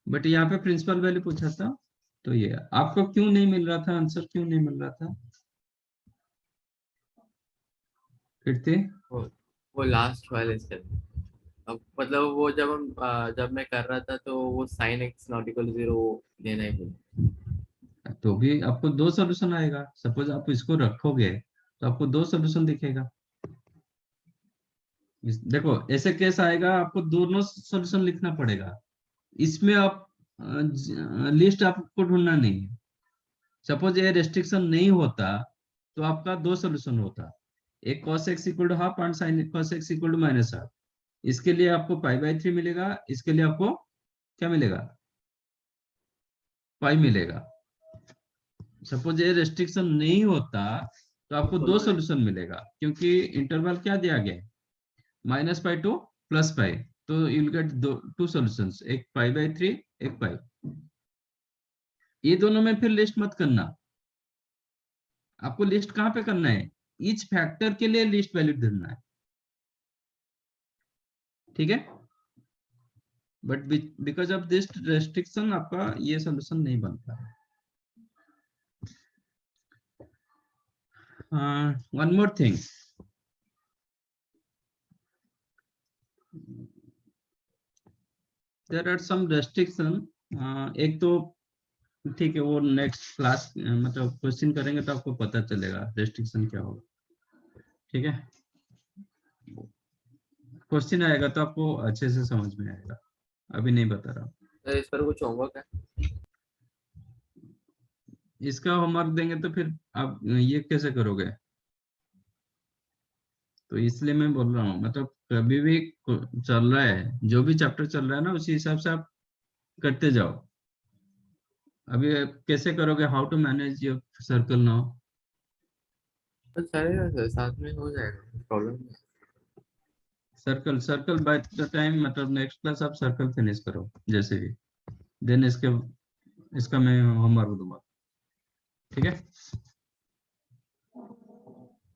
बट यहाँ पे प्रिंसिपल वैल्यू पूछा था, तो ये आपको क्यों नहीं मिल रहा था, आंसर क्यों नहीं मिल रहा था कीर्ति? वो लास्ट वाले स्टेप। अब मतलब वो जब मैं कर रहा था तो वो sin x नॉट इक्वल 0 लेना ही बोला। तो भी आपको दो सोल्यूशन आएगा, सपोज आप इसको रखोगे तो आपको दो सोल्यूशन दिखेगा। देखो ऐसे केस आएगा, आपको दोनों सोल्यूशन लिखना पड़ेगा। इसमें आप लिस्ट आपको ढूंढना नहीं है। सपोज ये रेस्ट्रिक्शन नहीं होता तो आपका दो सोल्यूशन होता, एक cos x equal to half and sin cos x equal to minus half. इसके लिए आपको π/3 मिलेगा, इसके लिए आपको क्या मिलेगा, पाई मिलेगा। सपोज ये रेस्ट्रिक्शन नहीं होता तो आपको दो सोल्यूशन मिलेगा, क्योंकि इंटरवल क्या दिया गया है, -π टू +π। तो you will get two solutions, एक π/3 एक पाई। ये दोनों में फिर लिस्ट मत करना, आपको लिस्ट कहाँ पे करना है, ईच फैक्टर के लिए लिस्ट वैल्यू ढूंढना है, ठीक है। But because of this restriction आपका ये सॉल्यूशन नहीं बनता है। One more thing, there are some restriction. एक तो ठीक है, वो नेक्स्ट क्लास मतलब क्वेश्चन करेंगे तो आपको पता चलेगा रेस्ट्रिक्शन क्या होगा, ठीक है। क्वेश्चन आएगा तो आपको अच्छे से समझ में आएगा, अभी नहीं बता रहा। तो इस पर कुछ होमवर्क है? इसका होमवर्क देंगे तो फिर आप ये कैसे करोगे, तो इसलिए मैं बोल रहा हूँ, मतलब कभी भी चल रहा है, जो भी चैप्टर चल रहा है ना उसी हिसाब से आप करते जाओ। अभी कैसे करोगे, how to manage your circle now? तो चलेगा सर, साथ में हो जाएगा, प्रॉब्लम नहीं। Circle circle by the time, मतलब नेक्स्ट क्लास आप सर्कल फिनिश करो जैसे भी, देन इसका मैं होमवर्क दूंगा, ठीक है।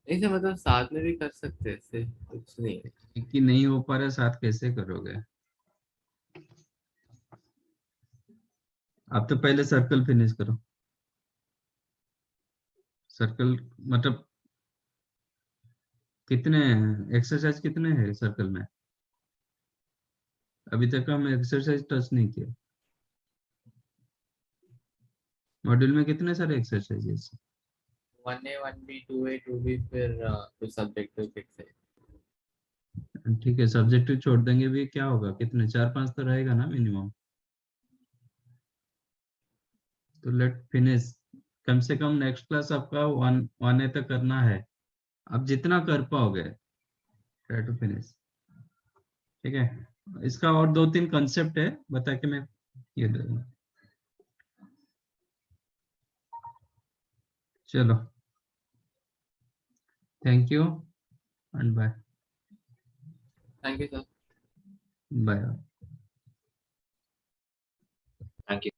नहीं सर, मतलब साथ में भी कर सकते हैं, इससे कुछ नहीं है। कि नहीं हो पा रहा साथ कैसे करोगे, आप तो पहले सर्कल फिनिश करो। सर्कल मतलब कितने एक्सरसाइज कितने हैं सर्कल में, अभी तक हम एक्सरसाइज टच नहीं किया। मॉड्यूल में कितने सारे exercises? 1A 1B 2A 2B, फिर कुछ सब्जेक्टिव फिक्स है। ठीक है, सब्जेक्टिव छोड़ देंगे भी क्या होगा, कितने, 4-5 तो रहेगा ना मिनिमम। तो लेट फिनिश, कम से कम नेक्स्ट क्लास आपका 1A तक करना है, आप जितना कर पाओगे ट्राई टू फिनिश, ठीक है। इसका और 2-3 कंसेप्ट है, बता के मैं ये दे दूंगा। चलो, thank you and bye. Thank you sir. Bye. Thank you.